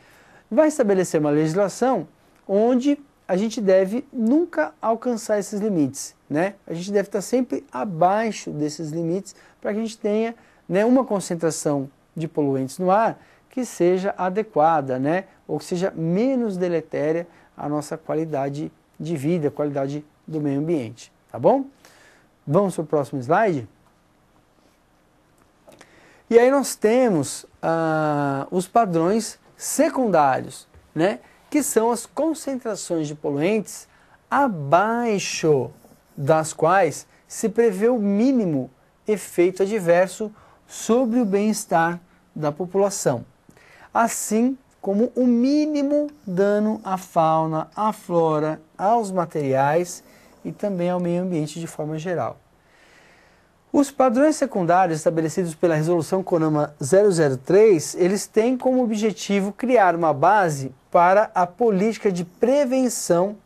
Vai estabelecer uma legislação onde a gente deve nunca alcançar esses limites, né? A gente deve estar sempre abaixo desses limites para que a gente tenha, né, uma concentração de poluentes no ar que seja adequada, né? Ou que seja menos deletéria à nossa qualidade de vida, qualidade do meio ambiente, tá bom? Vamos para o próximo slide? E aí nós temos os padrões secundários, né? Que são as concentrações de poluentes abaixo das quais se prevê o mínimo efeito adverso sobre o bem-estar da população, assim como o mínimo dano à fauna, à flora, aos materiais e também ao meio ambiente de forma geral. Os padrões secundários estabelecidos pela Resolução CONAMA 003, eles têm como objetivo criar uma base para a política de prevenção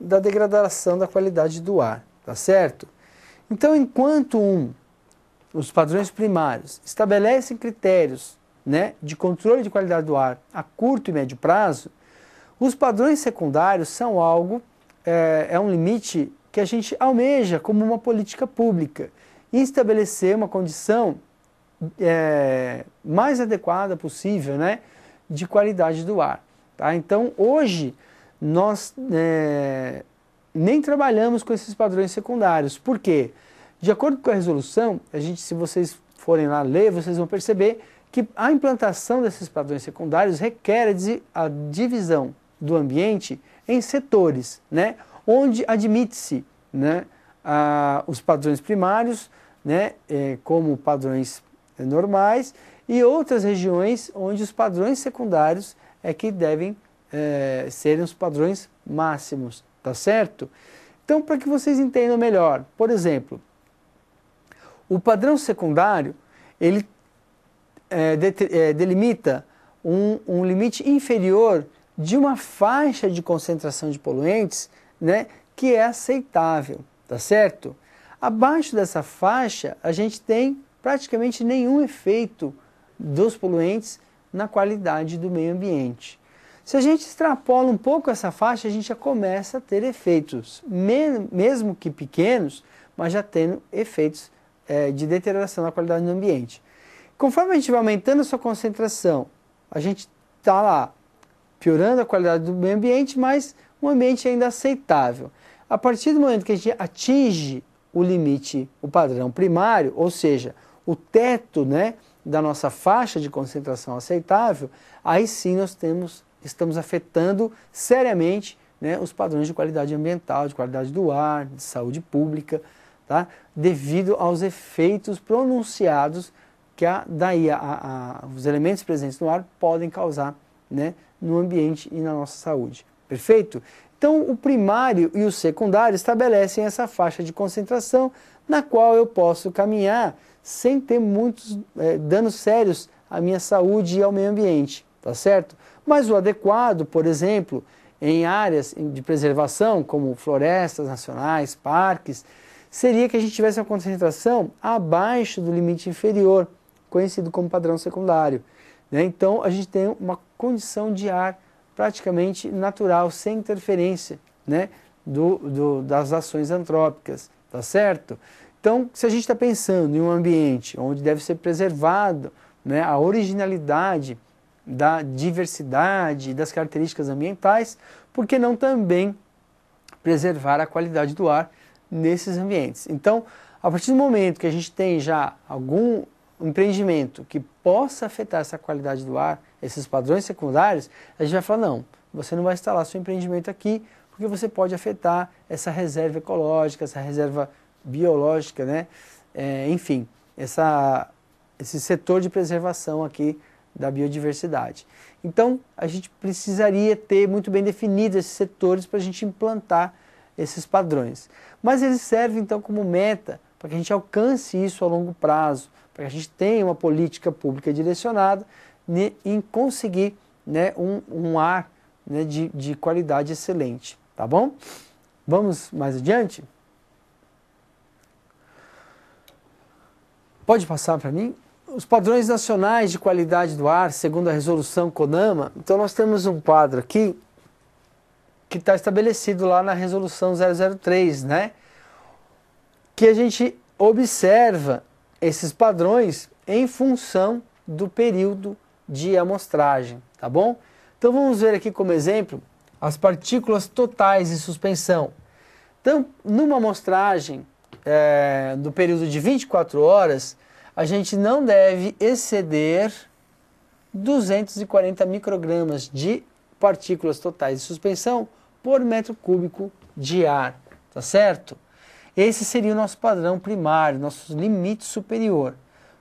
da degradação da qualidade do ar, tá certo? Então, enquanto os padrões primários estabelecem critérios, né, de controle de qualidade do ar a curto e médio prazo, os padrões secundários são algo, é um limite que a gente almeja como uma política pública e estabelecer uma condição mais adequada possível, né, de qualidade do ar. Tá? Então, hoje, nós nem trabalhamos com esses padrões secundários. Por quê? De acordo com a resolução, se vocês forem lá ler, vocês vão perceber que a implantação desses padrões secundários requer a divisão do ambiente em setores, né, onde admite-se, né, os padrões primários, né, como padrões normais, e outras regiões onde os padrões secundários é que devem serem os padrões máximos, tá certo? Então, para que vocês entendam melhor, por exemplo, o padrão secundário, ele delimita um limite inferior de uma faixa de concentração de poluentes, né, que é aceitável, tá certo? Abaixo dessa faixa, a gente tem praticamente nenhum efeito dos poluentes na qualidade do meio ambiente. Se a gente extrapola um pouco essa faixa, a gente já começa a ter efeitos, mesmo que pequenos, mas já tendo efeitos de deterioração da qualidade do ambiente. Conforme a gente vai aumentando a sua concentração, a gente está lá piorando a qualidade do meio ambiente, mas um ambiente ainda aceitável. A partir do momento que a gente atinge o limite, o padrão primário, ou seja, o teto, né, da nossa faixa de concentração aceitável, aí sim nós estamos afetando seriamente, né, os padrões de qualidade ambiental, de qualidade do ar, de saúde pública, tá? Devido aos efeitos pronunciados que os elementos presentes no ar podem causar, né, no ambiente e na nossa saúde. Perfeito? Então, o primário e o secundário estabelecem essa faixa de concentração na qual eu posso caminhar sem ter muitos danos sérios à minha saúde e ao meio ambiente, tá certo? Mas o adequado, por exemplo, em áreas de preservação, como florestas nacionais, parques, seria que a gente tivesse uma concentração abaixo do limite inferior, conhecido como padrão secundário, né? Então, a gente tem uma condição de ar praticamente natural, sem interferência, né, das ações antrópicas, tá certo? Então, se a gente está pensando em um ambiente onde deve ser preservado, né, a originalidade da diversidade, das características ambientais, por que não também preservar a qualidade do ar nesses ambientes? Então, a partir do momento que a gente tem já algum empreendimento que possa afetar essa qualidade do ar, esses padrões secundários, a gente vai falar, não, você não vai instalar seu empreendimento aqui, porque você pode afetar essa reserva ecológica, essa reserva biológica, né? Enfim, esse setor de preservação aqui da biodiversidade. Então, a gente precisaria ter muito bem definidos esses setores para a gente implantar esses padrões. Mas eles servem, então, como meta para que a gente alcance isso a longo prazo, para que a gente tenha uma política pública direcionada em conseguir, né, um ar, né, de qualidade excelente, tá bom? Vamos mais adiante? Pode passar para mim? Os padrões nacionais de qualidade do ar, segundo a resolução CONAMA, então nós temos um quadro aqui que está estabelecido lá na resolução 003, né? Que a gente observa esses padrões em função do período de amostragem, tá bom? Então vamos ver aqui como exemplo as partículas totais em suspensão. Então, numa amostragem do período de 24 horas, a gente não deve exceder 240 microgramas de partículas totais de suspensão por metro cúbico de ar, tá certo? Esse seria o nosso padrão primário, nosso limite superior.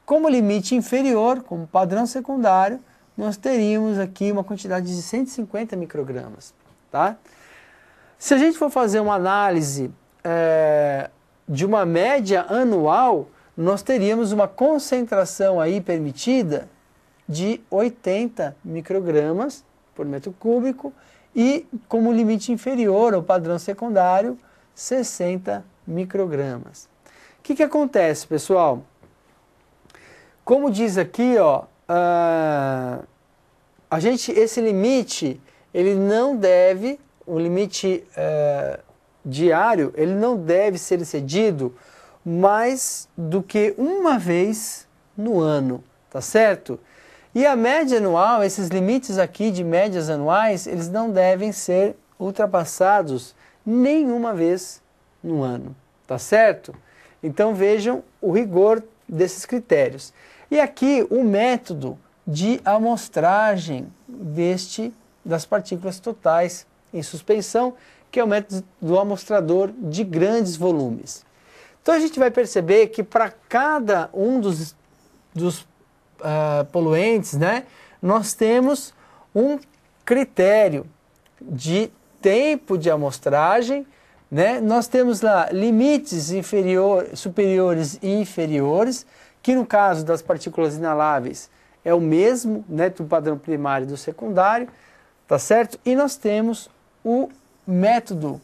Como limite inferior, como padrão secundário, nós teríamos aqui uma quantidade de 150 microgramas, tá? Se a gente for fazer uma análise de uma média anual, nós teríamos uma concentração aí permitida de 80 microgramas por metro cúbico e como limite inferior ao padrão secundário, 60 microgramas. O que acontece, pessoal? Como diz aqui, ó, esse limite, ele não deve, o limite diário, ele não deve ser excedido mais do que uma vez no ano, tá certo? E a média anual, esses limites aqui de médias anuais, eles não devem ser ultrapassados nenhuma vez no ano, tá certo? Então vejam o rigor desses critérios. E aqui o método de amostragem das partículas totais em suspensão, que é o método do amostrador de grandes volumes. Então a gente vai perceber que para cada um dos poluentes, né, nós temos um critério de tempo de amostragem, né? Nós temos lá limites superiores e inferiores, que no caso das partículas inaláveis é o mesmo, né, do padrão primário e do secundário, tá certo? E nós temos o método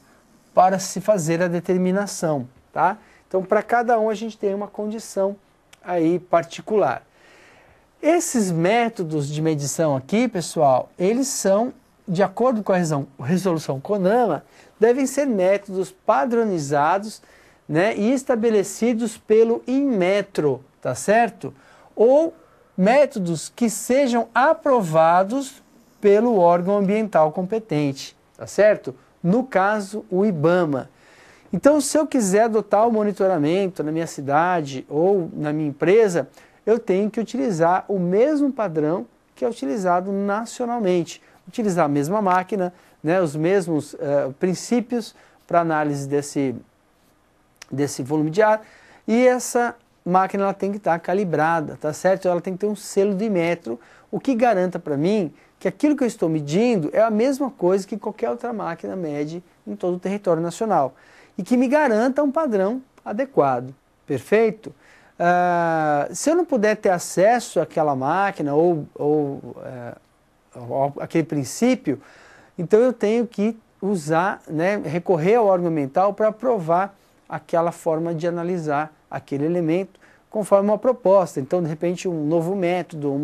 para se fazer a determinação, tá? Então, para cada um a gente tem uma condição aí particular. Esses métodos de medição aqui, pessoal, eles são, de acordo com a resolução CONAMA, devem ser métodos padronizados, né, e estabelecidos pelo Inmetro, tá certo? Ou métodos que sejam aprovados pelo órgão ambiental competente, tá certo? No caso, o IBAMA. Então, se eu quiser adotar o monitoramento na minha cidade ou na minha empresa, eu tenho que utilizar o mesmo padrão que é utilizado nacionalmente. Utilizar a mesma máquina, né, os mesmos princípios para análise desse volume de ar, e essa máquina ela tem que estar calibrada, tá certo? Ela tem que ter um selo de Inmetro, o que garanta para mim que aquilo que eu estou medindo é a mesma coisa que qualquer outra máquina mede em todo o território nacional e que me garanta um padrão adequado. Perfeito? Se eu não puder ter acesso àquela máquina ou aquele princípio, então eu tenho que usar, né, recorrer ao órgão ambiental para aprovar aquela forma de analisar aquele elemento conforme uma proposta. Então, de repente, um novo método, um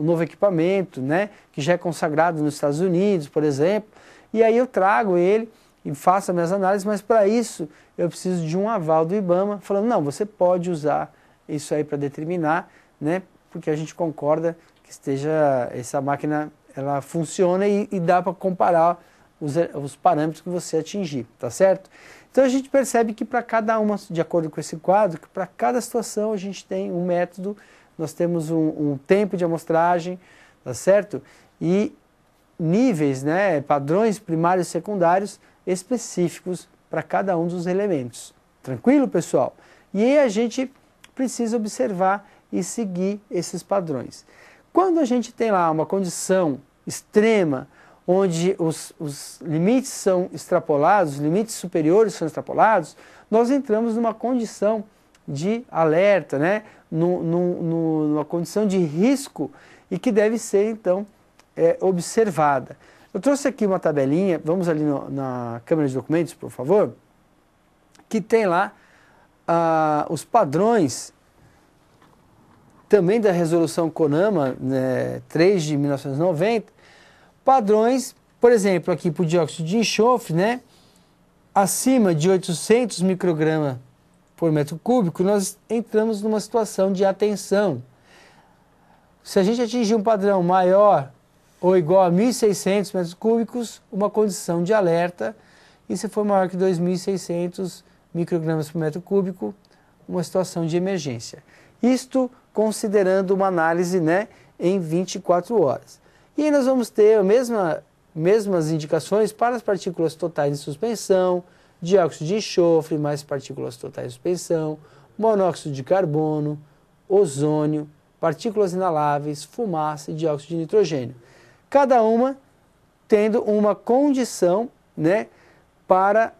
novo equipamento, né, que já é consagrado nos Estados Unidos, por exemplo, e aí eu trago ele e faço as minhas análises, mas para isso eu preciso de um aval do IBAMA, falando, não, você pode usar isso aí para determinar, né, porque a gente concorda que essa máquina ela funciona e dá para comparar os parâmetros que você atingir, tá certo? Então a gente percebe que para cada uma, de acordo com esse quadro, que para cada situação a gente tem um método, nós temos um tempo de amostragem, tá certo? E níveis, né, padrões primários e secundários específicos para cada um dos elementos. Tranquilo, pessoal? E aí a gente precisa observar e seguir esses padrões. Quando a gente tem lá uma condição extrema, onde os limites são extrapolados, os limites superiores são extrapolados, nós entramos numa condição de alerta, né? Numa condição de risco e que deve ser, então, observada. Eu trouxe aqui uma tabelinha, vamos ali na câmera de documentos, por favor, que tem lá os padrões também da resolução CONAMA, né, 3 de 1990, padrões, por exemplo, aqui para o dióxido de enxofre, né, acima de 800 microgramas por metro cúbico, nós entramos numa situação de atenção. Se a gente atingir um padrão maior ou igual a 1.600 metros cúbicos, uma condição de alerta, e se for maior que 2.600 microgramas por metro cúbico, uma situação de emergência. Isto considerando uma análise, né, em 24 horas. E aí nós vamos ter mesmas indicações para as partículas totais de suspensão, dióxido de enxofre mais partículas totais de suspensão, monóxido de carbono, ozônio, partículas inaláveis, fumaça e dióxido de nitrogênio. Cada uma tendo uma condição, né, para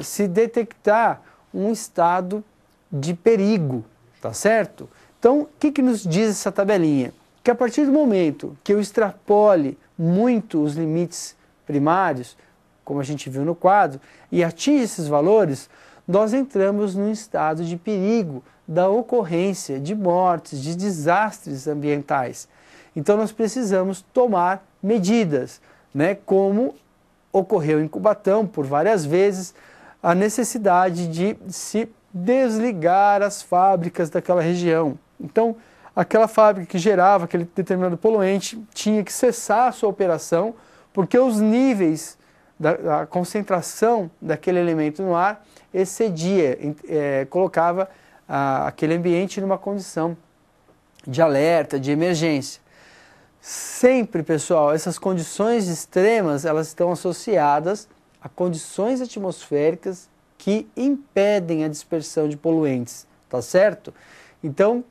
se detectar um estado de perigo, tá certo? Então, o que nos diz essa tabelinha? Que a partir do momento que eu extrapole muito os limites primários, como a gente viu no quadro, e atinge esses valores, nós entramos num estado de perigo da ocorrência de mortes, de desastres ambientais. Então nós precisamos tomar medidas, né, como ocorreu em Cubatão por várias vezes, a necessidade de se desligar as fábricas daquela região. Então, aquela fábrica que gerava aquele determinado poluente tinha que cessar a sua operação, porque os níveis da concentração daquele elemento no ar excedia, colocava aquele ambiente numa condição de alerta, de emergência. Sempre, pessoal, essas condições extremas, elas estão associadas a condições atmosféricas que impedem a dispersão de poluentes, tá certo? Então,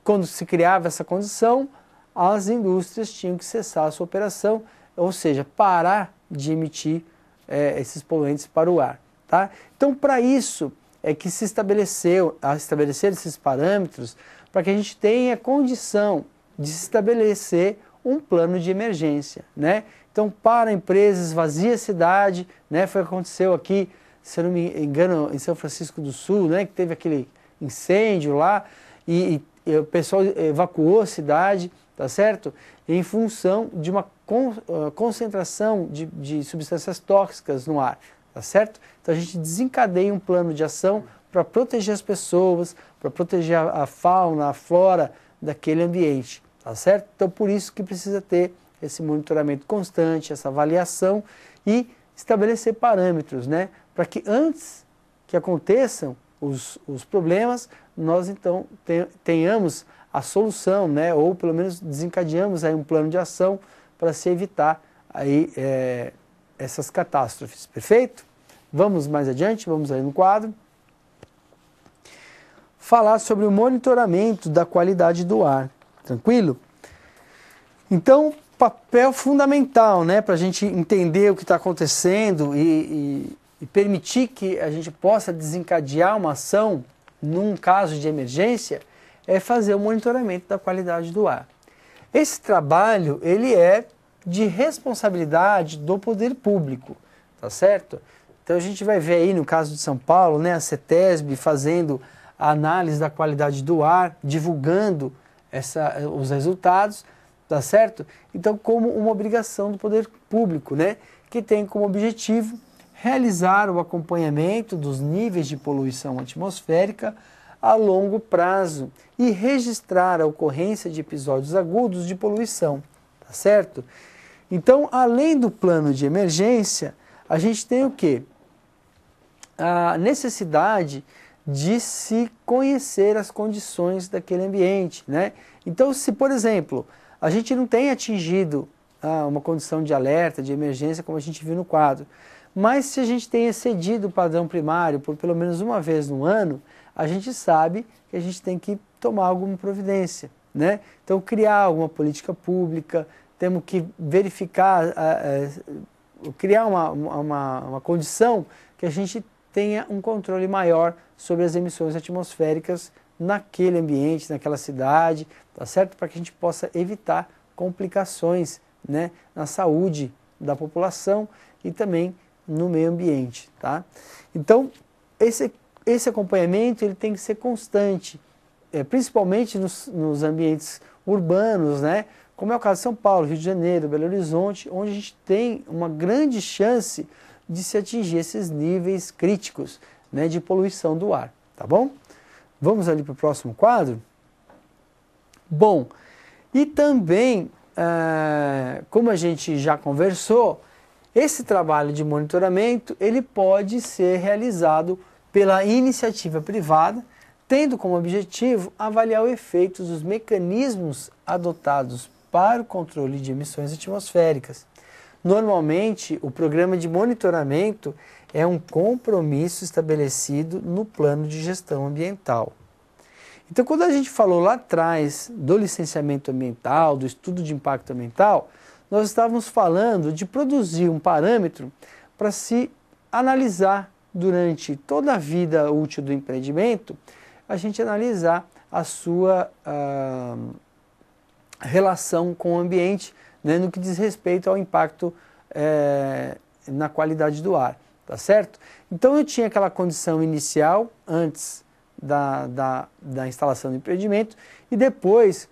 quando se criava essa condição, as indústrias tinham que cessar a sua operação, ou seja, parar de emitir esses poluentes para o ar, tá? Então, para isso é que se estabelecer esses parâmetros, para que a gente tenha condição de se estabelecer um plano de emergência, né? Então, para empresas, esvazia a cidade, né? Foi o que aconteceu aqui, se eu não me engano, em São Francisco do Sul, né? Que teve aquele incêndio lá e o pessoal evacuou a cidade, tá certo? Em função de uma concentração de substâncias tóxicas no ar, tá certo? Então a gente desencadeia um plano de ação para proteger as pessoas, para proteger a fauna, a flora daquele ambiente, tá certo? Então por isso que precisa ter esse monitoramento constante, essa avaliação e estabelecer parâmetros, né? Para que antes que aconteçam os problemas, nós então tenhamos a solução, né? Ou pelo menos desencadeamos aí um plano de ação para se evitar aí, essas catástrofes, perfeito? Vamos mais adiante, vamos aí no quadro. Falar sobre o monitoramento da qualidade do ar, tranquilo? Então, papel fundamental, né, para a gente entender o que está acontecendo e permitir que a gente possa desencadear uma ação num caso de emergência, é fazer o monitoramento da qualidade do ar. Esse trabalho, ele é de responsabilidade do poder público, tá certo? Então a gente vai ver aí no caso de São Paulo, né, a CETESB fazendo a análise da qualidade do ar, divulgando os resultados, tá certo? Então, como uma obrigação do poder público, né, que tem como objetivo realizar o acompanhamento dos níveis de poluição atmosférica a longo prazo e registrar a ocorrência de episódios agudos de poluição, tá certo? Então, além do plano de emergência, a gente tem o quê? A necessidade de se conhecer as condições daquele ambiente, né? Então, se, por exemplo, a gente não tem atingido uma condição de alerta, de emergência, como a gente viu no quadro, mas se a gente tem excedido o padrão primário por pelo menos uma vez no ano, a gente sabe que a gente tem que tomar alguma providência, né? Então, criar alguma política pública, temos que verificar, criar uma condição que a gente tenha um controle maior sobre as emissões atmosféricas naquele ambiente, naquela cidade, tá certo? Para que a gente possa evitar complicações, né, na saúde da população e também no meio ambiente, tá? Então, esse acompanhamento ele tem que ser constante, principalmente nos ambientes urbanos, né? Como é o caso de São Paulo, Rio de Janeiro, Belo Horizonte, onde a gente tem uma grande chance de se atingir esses níveis críticos, né, de poluição do ar, tá bom? Vamos ali para o próximo quadro? Bom, e também, como a gente já conversou, esse trabalho de monitoramento ele pode ser realizado pela iniciativa privada, tendo como objetivo avaliar o efeito dos mecanismos adotados para o controle de emissões atmosféricas. Normalmente, o programa de monitoramento é um compromisso estabelecido no plano de gestão ambiental. Então, quando a gente falou lá atrás do licenciamento ambiental, do estudo de impacto ambiental, nós estávamos falando de produzir um parâmetro para se analisar durante toda a vida útil do empreendimento, a gente analisar a sua relação com o ambiente, né, no que diz respeito ao impacto na qualidade do ar, tá certo? Então eu tinha aquela condição inicial, antes da instalação do empreendimento, e depois,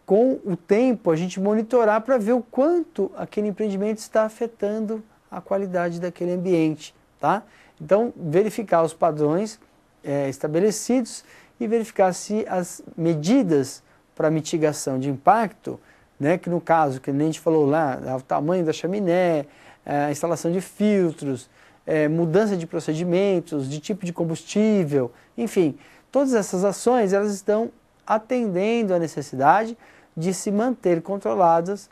com o tempo, a gente monitorar para ver o quanto aquele empreendimento está afetando a qualidade daquele ambiente, tá? Então, verificar os padrões estabelecidos e verificar se as medidas para mitigação de impacto, né, que no caso, que nem a gente falou lá, o tamanho da chaminé, a instalação de filtros, mudança de procedimentos, de tipo de combustível, enfim, todas essas ações elas estão atendendo à necessidade de se manter controladas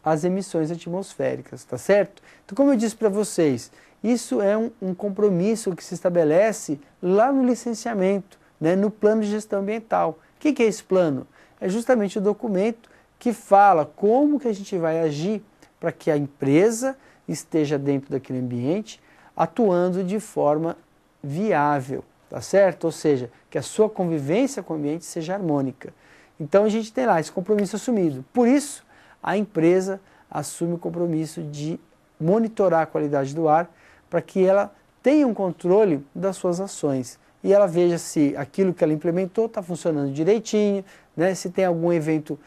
as emissões atmosféricas, tá certo? Então, como eu disse para vocês, isso é um compromisso que se estabelece lá no licenciamento, né, no plano de gestão ambiental. O que é esse plano? É justamente o documento que fala como que a gente vai agir para que a empresa esteja dentro daquele ambiente, atuando de forma viável, tá certo? Ou seja, que a sua convivência com o ambiente seja harmônica. Então a gente tem lá esse compromisso assumido. Por isso, a empresa assume o compromisso de monitorar a qualidade do ar para que ela tenha um controle das suas ações e ela veja se aquilo que ela implementou está funcionando direitinho, né? Se tem algum evento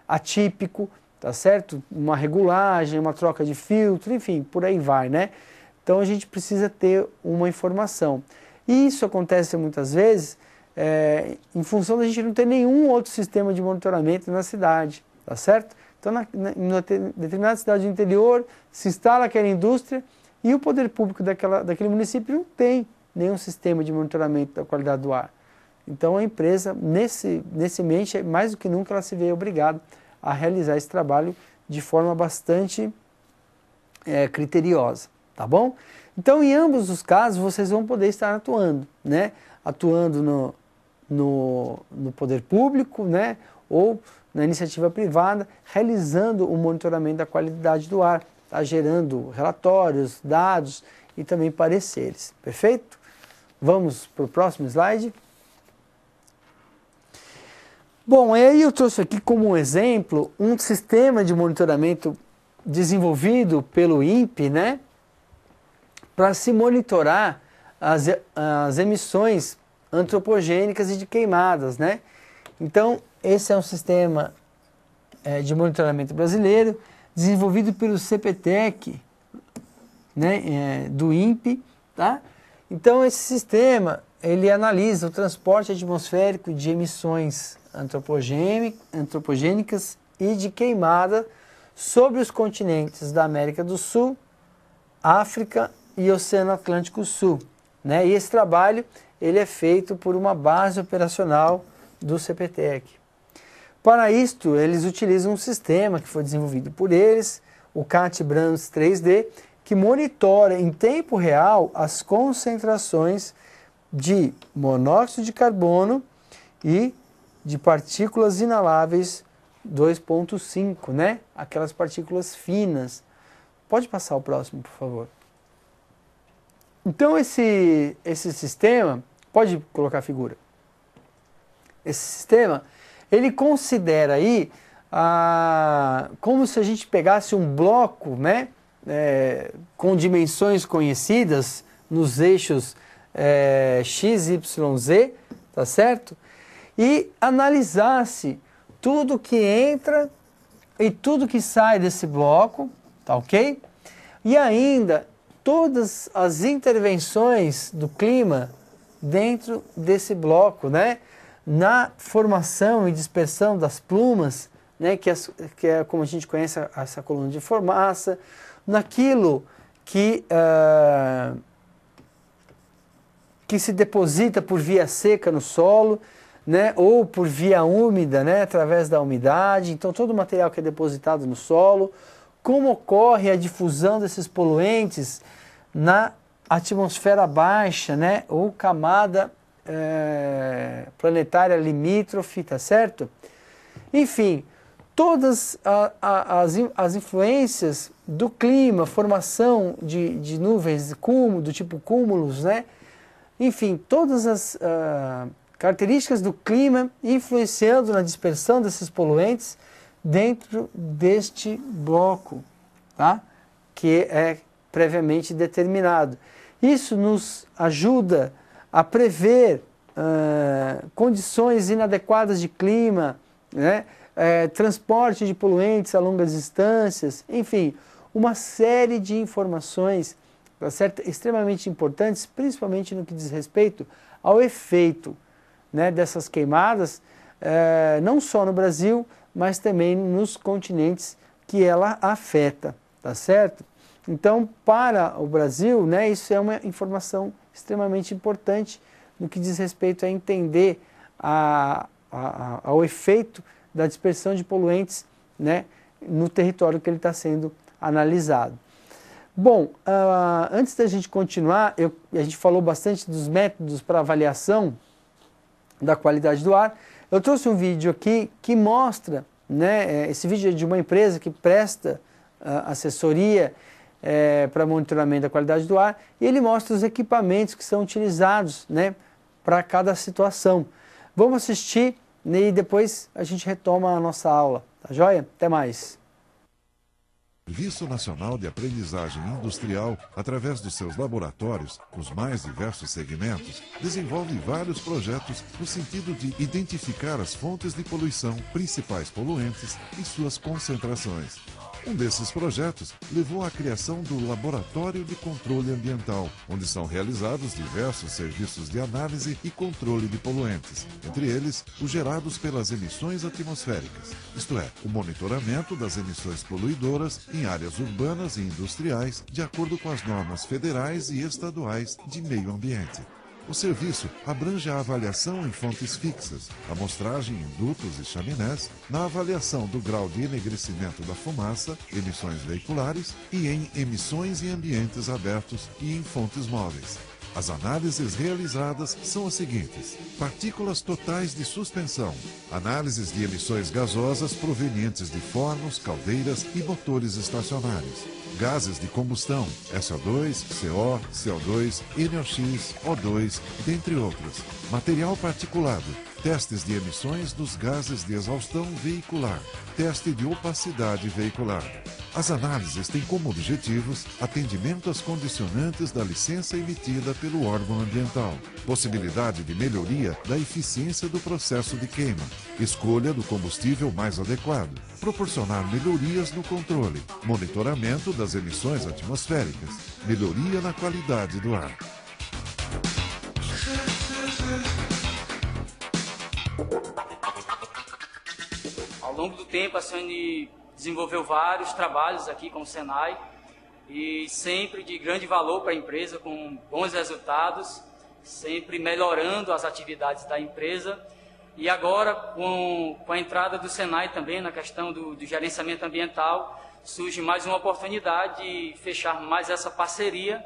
atípico, tá certo? Uma regulagem, uma troca de filtro, enfim, por aí vai, né? Então a gente precisa ter uma informação. E isso acontece muitas vezes em função da gente não ter nenhum outro sistema de monitoramento na cidade, tá certo? Então, em determinada cidade do interior, se instala aquela indústria e o poder público daquele município não tem nenhum sistema de monitoramento da qualidade do ar. Então, a empresa, nesse ambiente, mais do que nunca, ela se vê obrigada a realizar esse trabalho de forma bastante criteriosa, tá bom? Então, em ambos os casos, vocês vão poder estar atuando, né? Atuando no poder público, né? ou na iniciativa privada, realizando o monitoramento da qualidade do ar, tá? Gerando relatórios, dados e também pareceres. Perfeito? Vamos para o próximo slide. Bom, aí eu trouxe aqui como um exemplo um sistema de monitoramento desenvolvido pelo INPE, né, para se monitorar as emissões antropogênicas e de queimadas, né? Então, esse é um sistema de monitoramento brasileiro, desenvolvido pelo CPTEC, né, do INPE, tá? Então, esse sistema, ele analisa o transporte atmosférico de emissões antropogênicas e de queimada sobre os continentes da América do Sul, África e Oceano Atlântico Sul, né? E esse trabalho ele é feito por uma base operacional do CPTEC. Para isto, eles utilizam um sistema que foi desenvolvido por eles, o CAT-BRANS 3D, que monitora em tempo real as concentrações de monóxido de carbono e de partículas inaláveis 2,5, né? Aquelas partículas finas. Pode passar o próximo, por favor. Então, esse sistema, pode colocar a figura. Esse sistema, ele considera aí como se a gente pegasse um bloco, né, com dimensões conhecidas nos eixos X, Y, Z, tá certo? E analisasse tudo que entra e tudo que sai desse bloco, tá ok? E ainda todas as intervenções do clima dentro desse bloco, né? Na formação e dispersão das plumas, né? Que é como a gente conhece essa coluna de fumaça, naquilo que se deposita por via seca no solo, né, ou por via úmida, né, através da umidade. Então, todo o material que é depositado no solo, como ocorre a difusão desses poluentes na atmosfera baixa, né, ou camada planetária limítrofe, tá certo? Enfim, todas as influências do clima, formação de nuvens do tipo cúmulos, né? Enfim, todas as características do clima influenciando na dispersão desses poluentes dentro deste bloco, tá? Que é previamente determinado. Isso nos ajuda a prever condições inadequadas de clima, né? Transporte de poluentes a longas distâncias, enfim, uma série de informações, tá certo? Extremamente importantes, principalmente no que diz respeito ao efeito, né, dessas queimadas, não só no Brasil, mas também nos continentes que ela afeta, tá certo? Então, para o Brasil, né, isso é uma informação extremamente importante no que diz respeito a entender ao efeito da dispersão de poluentes, né, no território que ele está sendo analisado. Bom, antes da gente continuar, a gente falou bastante dos métodos para avaliação da qualidade do ar. Eu trouxe um vídeo aqui que mostra, né, esse vídeo é de uma empresa que presta assessoria para monitoramento da qualidade do ar, e ele mostra os equipamentos que são utilizados, né, para cada situação. Vamos assistir, né, e depois a gente retoma a nossa aula, tá joia? Até mais! Serviço Nacional de Aprendizagem Industrial, através dos seus laboratórios, nos mais diversos segmentos, desenvolve vários projetos no sentido de identificar as fontes de poluição, principais poluentes e suas concentrações. Um desses projetos levou à criação do Laboratório de Controle Ambiental, onde são realizados diversos serviços de análise e controle de poluentes, entre eles os gerados pelas emissões atmosféricas, isto é, o monitoramento das emissões poluidoras em áreas urbanas e industriais, de acordo com as normas federais e estaduais de meio ambiente. O serviço abrange a avaliação em fontes fixas, amostragem em dutos e chaminés, na avaliação do grau de enegrecimento da fumaça, emissões veiculares e em emissões em ambientes abertos e em fontes móveis. As análises realizadas são as seguintes: partículas totais de suspensão, análises de emissões gasosas provenientes de fornos, caldeiras e motores estacionários, gases de combustão, SO2, CO, CO2, NOx, O2, dentre outros, material particulado, testes de emissões dos gases de exaustão veicular, teste de opacidade veicular. As análises têm como objetivos atendimento às condicionantes da licença emitida pelo órgão ambiental, possibilidade de melhoria da eficiência do processo de queima, escolha do combustível mais adequado, proporcionar melhorias no controle, monitoramento das emissões atmosféricas, melhoria na qualidade do ar. Ao longo do tempo, a CN desenvolveu vários trabalhos aqui com o Senai e sempre de grande valor para a empresa, com bons resultados, sempre melhorando as atividades da empresa. E agora, com a entrada do Senai também na questão do gerenciamento ambiental, surge mais uma oportunidade de fechar mais essa parceria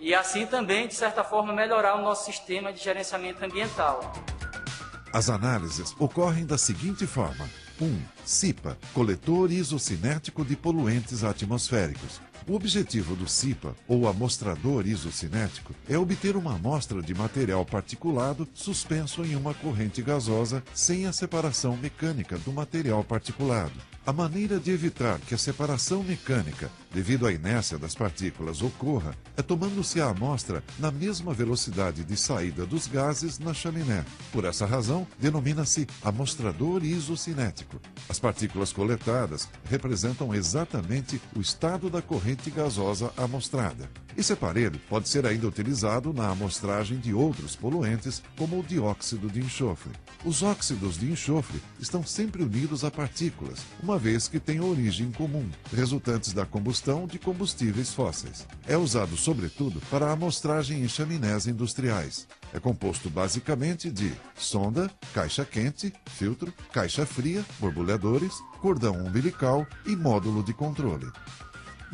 e assim também, de certa forma, melhorar o nosso sistema de gerenciamento ambiental. As análises ocorrem da seguinte forma: 1. CIPA, coletor isocinético de poluentes atmosféricos. O objetivo do CIPA, ou amostrador isocinético, é obter uma amostra de material particulado suspenso em uma corrente gasosa sem a separação mecânica do material particulado. A maneira de evitar que a separação mecânica, devido à inércia das partículas, ocorra é tomando-se a amostra na mesma velocidade de saída dos gases na chaminé. Por essa razão, denomina-se amostrador isocinético. As partículas coletadas representam exatamente o estado da corrente gasosa amostrada. Esse aparelho pode ser ainda utilizado na amostragem de outros poluentes, como o dióxido de enxofre. Os óxidos de enxofre estão sempre unidos a partículas, uma vez que têm origem comum, resultantes da combustão de combustíveis fósseis. É usado sobretudo para a amostragem em chaminés industriais. É composto basicamente de sonda, caixa quente, filtro, caixa fria, borbulhadores, cordão umbilical e módulo de controle.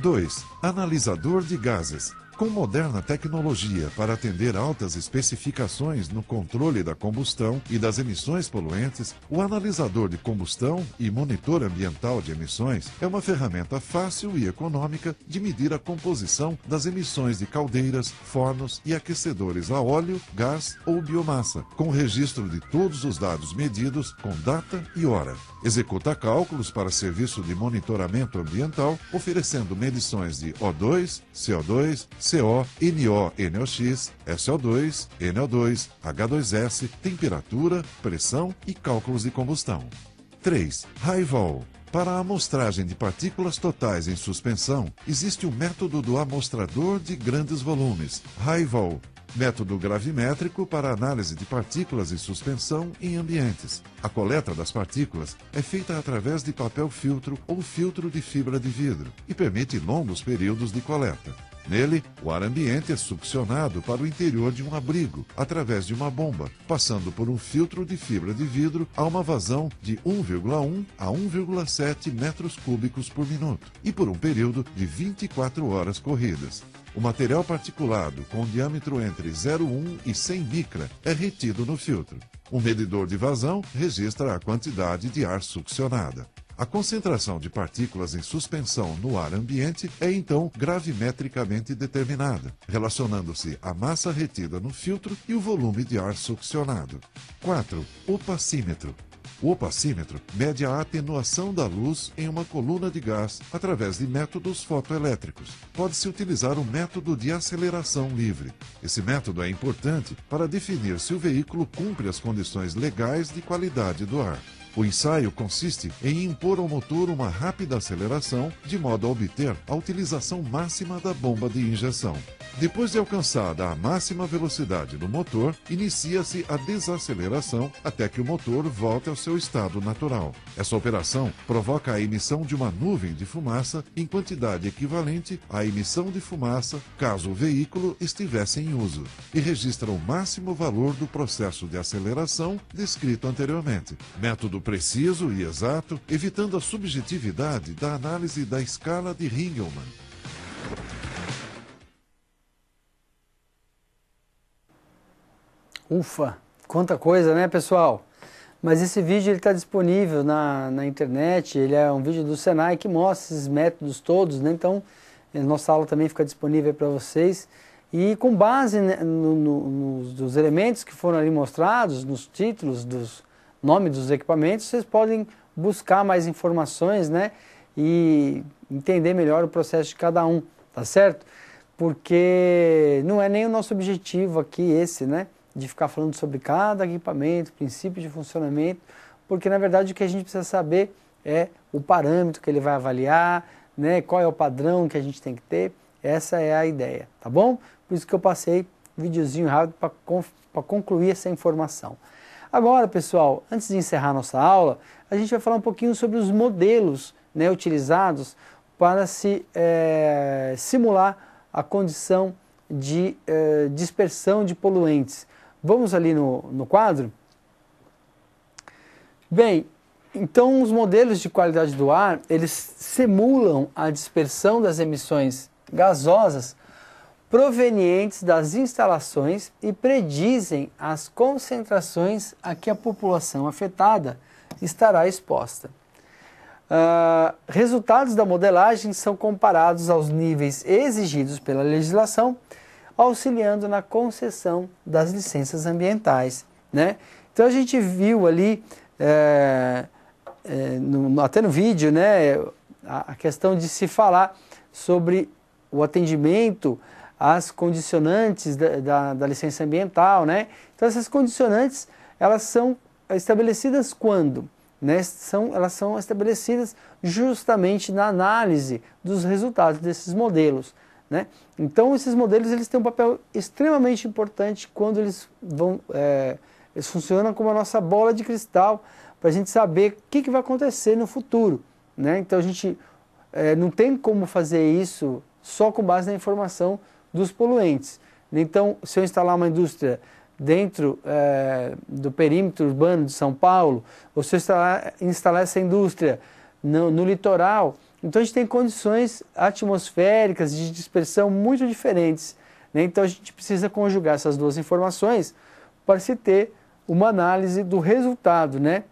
2. Analisador de gases. Com moderna tecnologia para atender altas especificações no controle da combustão e das emissões poluentes, o analisador de combustão e monitor ambiental de emissões é uma ferramenta fácil e econômica de medir a composição das emissões de caldeiras, fornos e aquecedores a óleo, gás ou biomassa, com registro de todos os dados medidos com data e hora. Executa cálculos para serviço de monitoramento ambiental, oferecendo medições de O2, CO2, CO, NO, NOx, SO2, NO2, H2S, temperatura, pressão e cálculos de combustão. 3. High-Vol. Para a amostragem de partículas totais em suspensão, existe o método do amostrador de grandes volumes, High-Vol. Método gravimétrico para análise de partículas em suspensão em ambientes. A coleta das partículas é feita através de papel filtro ou filtro de fibra de vidro e permite longos períodos de coleta. Nele, o ar ambiente é succionado para o interior de um abrigo, através de uma bomba, passando por um filtro de fibra de vidro a uma vazão de 1,1 a 1,7 metros cúbicos por minuto, e por um período de 24 horas corridas. O material particulado, com diâmetro entre 0,1 e 100 micra, é retido no filtro. Um medidor de vazão registra a quantidade de ar succionada. A concentração de partículas em suspensão no ar ambiente é então gravimetricamente determinada, relacionando-se a massa retida no filtro e o volume de ar succionado. 4. Opacímetro. O opacímetro mede a atenuação da luz em uma coluna de gás através de métodos fotoelétricos. Pode-se utilizar o método de aceleração livre. Esse método é importante para definir se o veículo cumpre as condições legais de qualidade do ar. O ensaio consiste em impor ao motor uma rápida aceleração, de modo a obter a utilização máxima da bomba de injeção. Depois de alcançada a máxima velocidade do motor, inicia-se a desaceleração até que o motor volte ao seu estado natural. Essa operação provoca a emissão de uma nuvem de fumaça em quantidade equivalente à emissão de fumaça caso o veículo estivesse em uso, e registra o máximo valor do processo de aceleração descrito anteriormente. Método preciso e exato, evitando a subjetividade da análise da escala de Ringelmann. Ufa, quanta coisa, né, pessoal? Mas esse vídeo está disponível na internet, ele é um vídeo do Senai que mostra esses métodos todos, né? Então, nossa aula também fica disponível para vocês. E com base, né, nos elementos que foram ali mostrados, nos títulos, dos nomes dos equipamentos, vocês podem buscar mais informações, né? E entender melhor o processo de cada um, tá certo? Porque não é nem o nosso objetivo aqui esse, né? De ficar falando sobre cada equipamento, princípio de funcionamento, porque na verdade o que a gente precisa saber é o parâmetro que ele vai avaliar, né? Qual é o padrão que a gente tem que ter, essa é a ideia, tá bom? Por isso que eu passei um videozinho rápido para concluir essa informação. Agora, pessoal, antes de encerrar nossa aula, a gente vai falar um pouquinho sobre os modelos, né, utilizados para se simular a condição de dispersão de poluentes. Vamos ali no quadro? Bem, então os modelos de qualidade do ar, eles simulam a dispersão das emissões gasosas provenientes das instalações e predizem as concentrações a que a população afetada estará exposta. Resultados da modelagem são comparados aos níveis exigidos pela legislação, auxiliando na concessão das licenças ambientais, né? Então a gente viu ali, até no vídeo, né, a questão de se falar sobre o atendimento às condicionantes da licença ambiental, né? Então essas condicionantes, elas são estabelecidas quando? Né? Elas são estabelecidas justamente na análise dos resultados desses modelos, né? Então esses modelos, eles têm um papel extremamente importante quando eles eles funcionam como a nossa bola de cristal para a gente saber o que vai acontecer no futuro, né? Então a gente não tem como fazer isso só com base na informação dos poluentes. Então, se eu instalar uma indústria dentro do perímetro urbano de São Paulo, ou se eu instalar essa indústria no litoral, então a gente tem condições atmosféricas de dispersão muito diferentes, né? Então a gente precisa conjugar essas duas informações para se ter uma análise do resultado, né?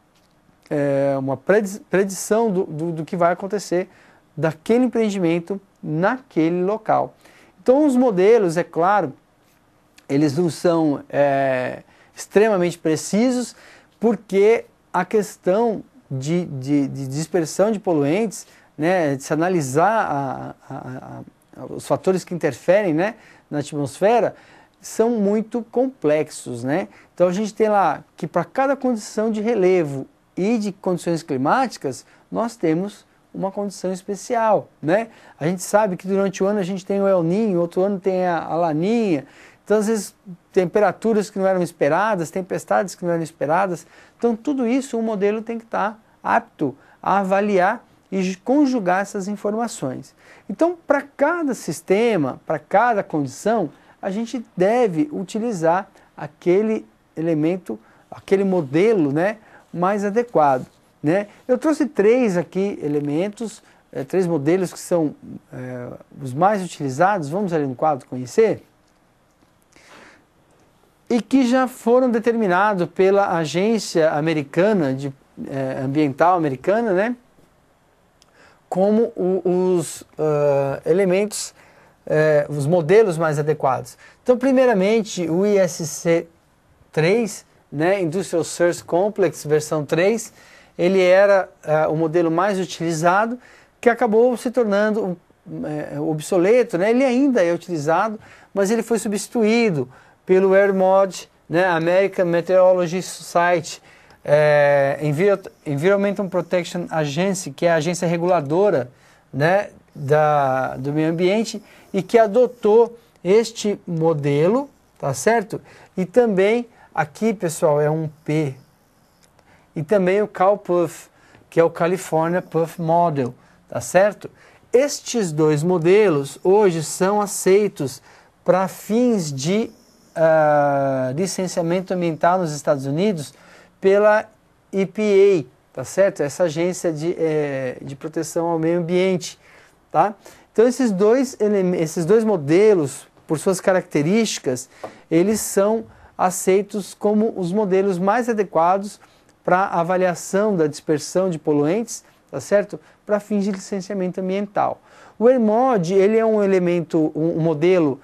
Uma predição do que vai acontecer daquele empreendimento naquele local. Então os modelos, é claro, eles não são extremamente precisos, porque a questão de dispersão de poluentes, né, de se analisar os fatores que interferem, né, na atmosfera, são muito complexos, né? Então a gente tem lá que para cada condição de relevo e de condições climáticas, nós temos uma condição especial, né? A gente sabe que durante o ano a gente tem o El Niño, outro ano tem a Laninha. Então, às vezes, temperaturas que não eram esperadas, tempestades que não eram esperadas. Então, tudo isso o modelo tem que estar apto a avaliar e conjugar essas informações. Então, para cada sistema, para cada condição, a gente deve utilizar aquele elemento, aquele modelo, né, mais adequado, né? Eu trouxe 3 aqui elementos, 3 modelos que são os mais utilizados. Vamos ali no quadro conhecer. E que já foram determinados pela agência americana, ambiental americana, né, como os elementos, os modelos mais adequados. Então, primeiramente, o ISC 3, né, Industrial Source Complex, versão 3, ele era o modelo mais utilizado, que acabou se tornando obsoleto, né? Ele ainda é utilizado, mas ele foi substituído pelo AirMod, né, American Meteorology Society, Environmental Protection Agency, que é a agência reguladora, né, do meio ambiente, e que adotou este modelo, tá certo? E também, aqui, pessoal, é um P, e também o CalPUF, que é o California Puff Model, tá certo? Estes 2 modelos hoje são aceitos para fins de licenciamento ambiental nos Estados Unidos pela EPA, tá certo? Essa agência de proteção ao meio ambiente, tá? Então esses dois modelos, por suas características, eles são aceitos como os modelos mais adequados para avaliação da dispersão de poluentes, tá certo? Para fins de licenciamento ambiental. O ERMOD, ele é um elemento, um modelo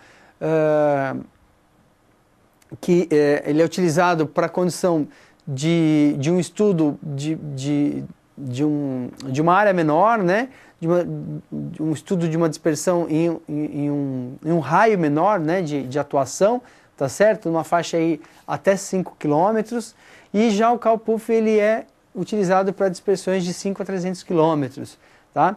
que ele é utilizado para a condição de um estudo de uma área menor, né? de um estudo de uma dispersão em um raio menor, né? de atuação, tá certo? Numa faixa aí até 5 km, e já o CalPUF ele é utilizado para dispersões de 5 a 300 km. Tá?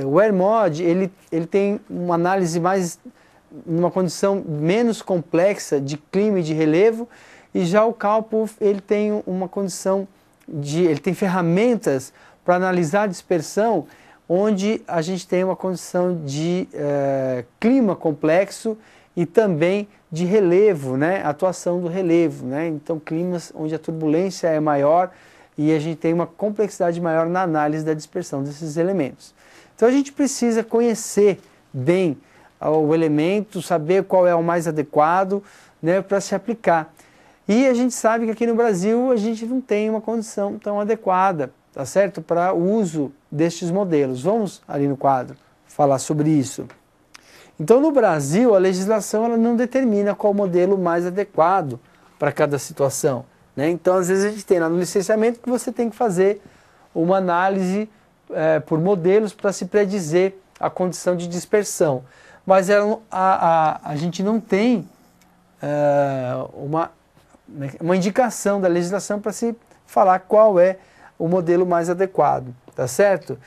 O ERMOD ele tem uma análise mais numa condição menos complexa de clima e de relevo, e já o CalPUF ele tem uma condição ele tem ferramentas para analisar a dispersão, onde a gente tem uma condição de clima complexo e também de relevo, né? Atuação do relevo, né? Então climas onde a turbulência é maior e a gente tem uma complexidade maior na análise da dispersão desses elementos. Então a gente precisa conhecer bem o elemento, saber qual é o mais adequado, né, para se aplicar. E a gente sabe que aqui no Brasil a gente não tem uma condição tão adequada, tá certo, para o uso destes modelos. Vamos ali no quadro falar sobre isso. Então no Brasil a legislação ela não determina qual modelo mais adequado para cada situação, né? Então às vezes a gente tem lá no licenciamento que você tem que fazer uma análise por modelos para se predizer a condição de dispersão. Mas a gente não tem uma indicação da legislação para se falar qual é o modelo mais adequado, tá certo?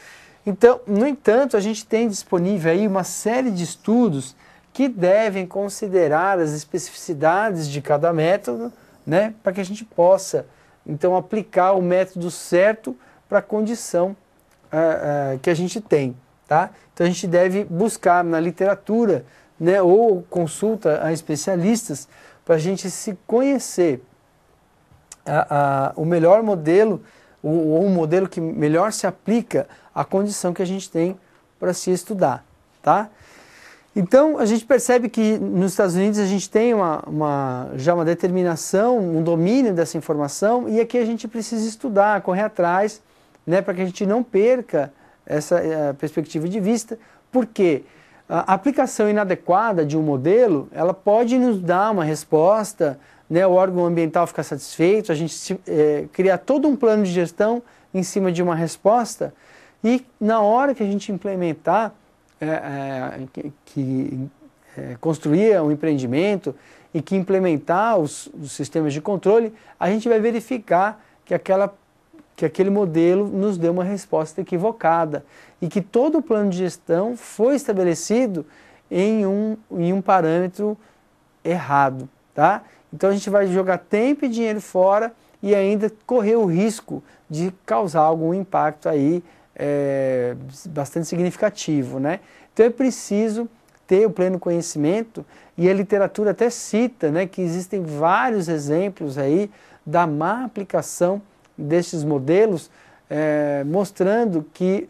Então, no entanto, a gente tem disponível aí uma série de estudos que devem considerar as especificidades de cada método, né, para que a gente possa, então, aplicar o método certo para a condição que a gente tem. Tá? Então a gente deve buscar na literatura, né, ou consulta a especialistas para a gente se conhecer o melhor modelo, ou um modelo que melhor se aplica à condição que a gente tem para se estudar. Tá? Então a gente percebe que nos Estados Unidos a gente tem já uma determinação, um domínio dessa informação, e aqui a gente precisa estudar, correr atrás, né, para que a gente não perca essa perspectiva de vista, porque a aplicação inadequada de um modelo, ela pode nos dar uma resposta, né, o órgão ambiental ficar satisfeito, a gente criar todo um plano de gestão em cima de uma resposta, e na hora que a gente implementar, construir um empreendimento e que implementar os sistemas de controle, a gente vai verificar que aquele modelo nos deu uma resposta equivocada e que todo o plano de gestão foi estabelecido em um parâmetro errado. Tá? Então a gente vai jogar tempo e dinheiro fora e ainda correr o risco de causar algum impacto aí bastante significativo. Né? Então é preciso ter o pleno conhecimento, e a literatura até cita, né, que existem vários exemplos aí da má aplicação destes modelos, mostrando que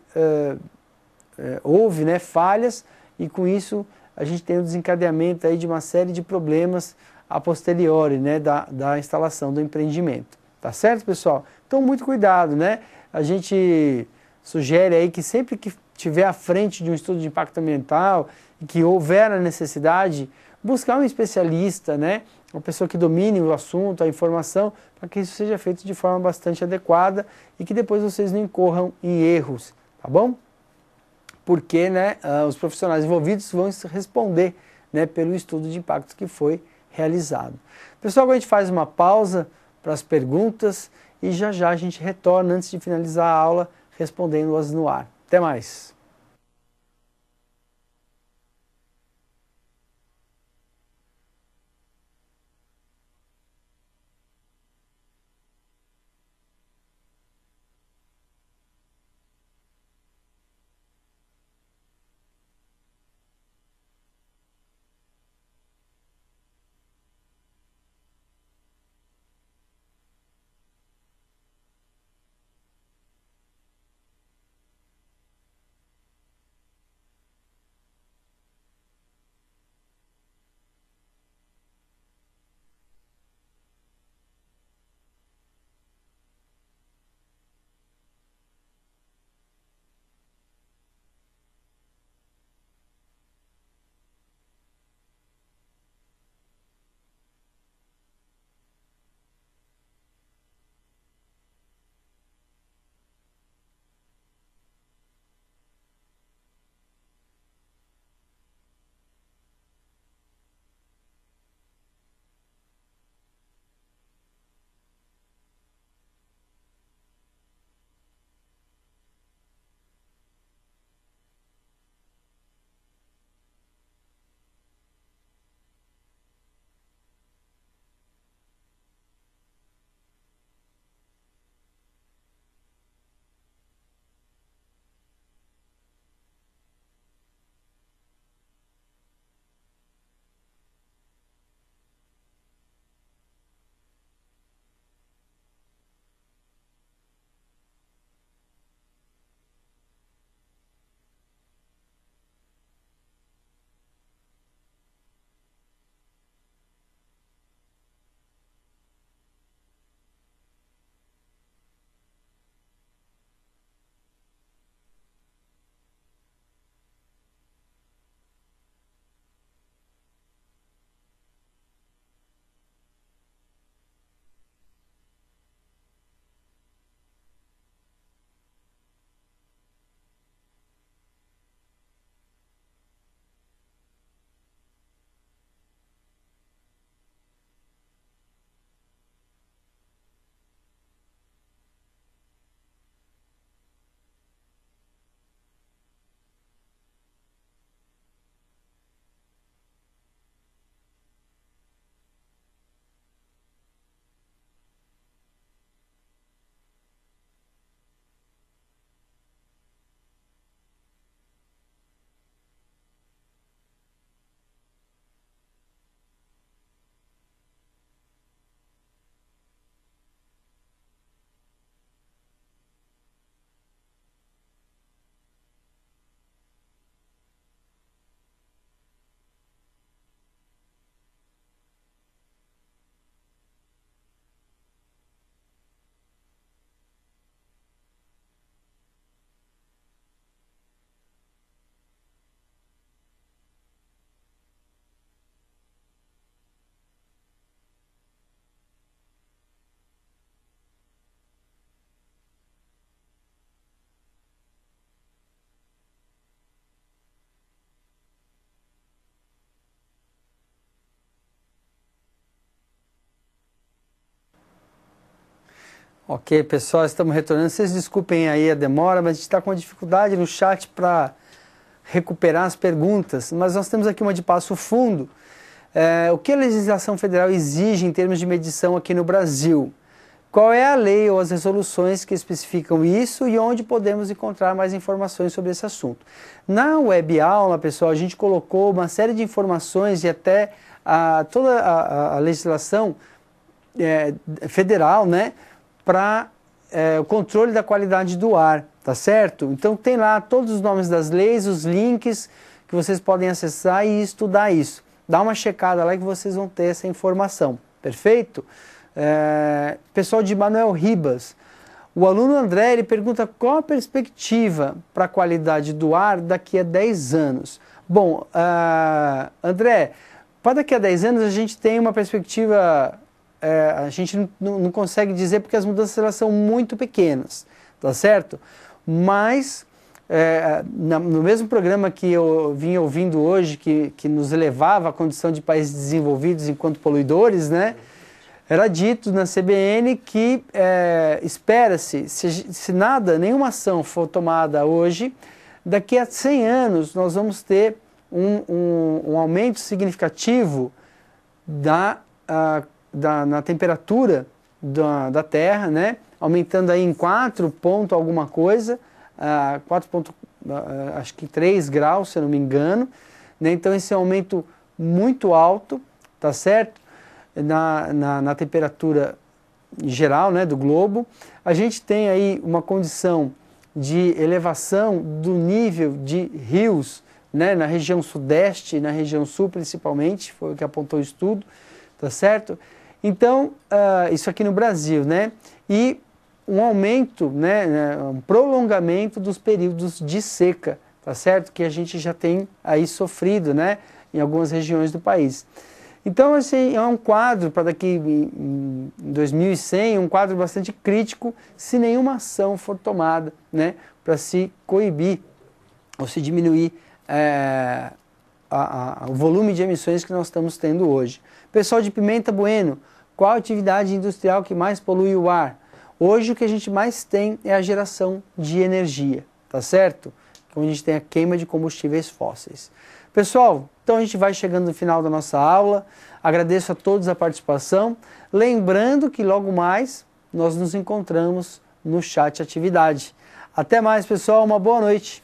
houve, né, falhas, e com isso a gente tem o desencadeamento aí de uma série de problemas a posteriori, né, da instalação do empreendimento. Tá certo, pessoal? Então muito cuidado, né? A gente sugere aí que sempre que estiver à frente de um estudo de impacto ambiental e que houver a necessidade, buscar um especialista, né? Uma pessoa que domine o assunto, a informação, para que isso seja feito de forma bastante adequada e que depois vocês não incorram em erros, tá bom? Porque, né, os profissionais envolvidos vão responder, né, pelo estudo de impacto que foi realizado. Pessoal, agora a gente faz uma pausa para as perguntas e já já a gente retorna antes de finalizar a aula respondendo-as no ar. Até mais! Ok, pessoal, estamos retornando. Vocês desculpem aí a demora, mas a gente está com uma dificuldade no chat para recuperar as perguntas. Mas nós temos aqui uma de Passo Fundo. O que a legislação federal exige em termos de medição aqui no Brasil? Qual é a lei ou as resoluções que especificam isso e onde podemos encontrar mais informações sobre esse assunto? Na web aula, pessoal, a gente colocou uma série de informações e até toda a legislação federal, né, para o controle da qualidade do ar, tá certo? Então tem lá todos os nomes das leis, os links que vocês podem acessar e estudar isso. Dá uma checada lá que vocês vão ter essa informação, perfeito? Pessoal de Manuel Ribas, o aluno André, ele pergunta qual a perspectiva para a qualidade do ar daqui a 10 anos. Bom, André, para daqui a 10 anos a gente tem uma perspectiva, a gente não consegue dizer porque as mudanças elas são muito pequenas, tá certo? Mas no mesmo programa que eu vim ouvindo hoje, que nos elevava à condição de países desenvolvidos enquanto poluidores, né? Era dito na CBN que espera-se, se nenhuma ação for tomada hoje, daqui a 100 anos nós vamos ter um aumento significativo na temperatura da Terra, né? Aumentando aí em 4 ponto alguma coisa, acho que 3 graus, se eu não me engano, né? Então esse é um aumento muito alto, tá certo? Na temperatura geral, né, do globo. A gente tem aí uma condição de elevação do nível de rios, né, na região sudeste e na região sul principalmente, foi o que apontou o estudo, tá certo? Então, isso aqui no Brasil, né, e um aumento, né, um prolongamento dos períodos de seca, tá certo? Que a gente já tem aí sofrido, né, em algumas regiões do país. Então, assim, é um quadro para daqui em 2100, um quadro bastante crítico se nenhuma ação for tomada, né, para se coibir ou se diminuir o volume de emissões que nós estamos tendo hoje. Pessoal de Pimenta Bueno, qual a atividade industrial que mais polui o ar? Hoje o que a gente mais tem é a geração de energia, tá certo? Onde a gente tem a queima de combustíveis fósseis. Pessoal, então a gente vai chegando no final da nossa aula. Agradeço a todos a participação. Lembrando que logo mais nós nos encontramos no chat atividade. Até mais, pessoal. Uma boa noite.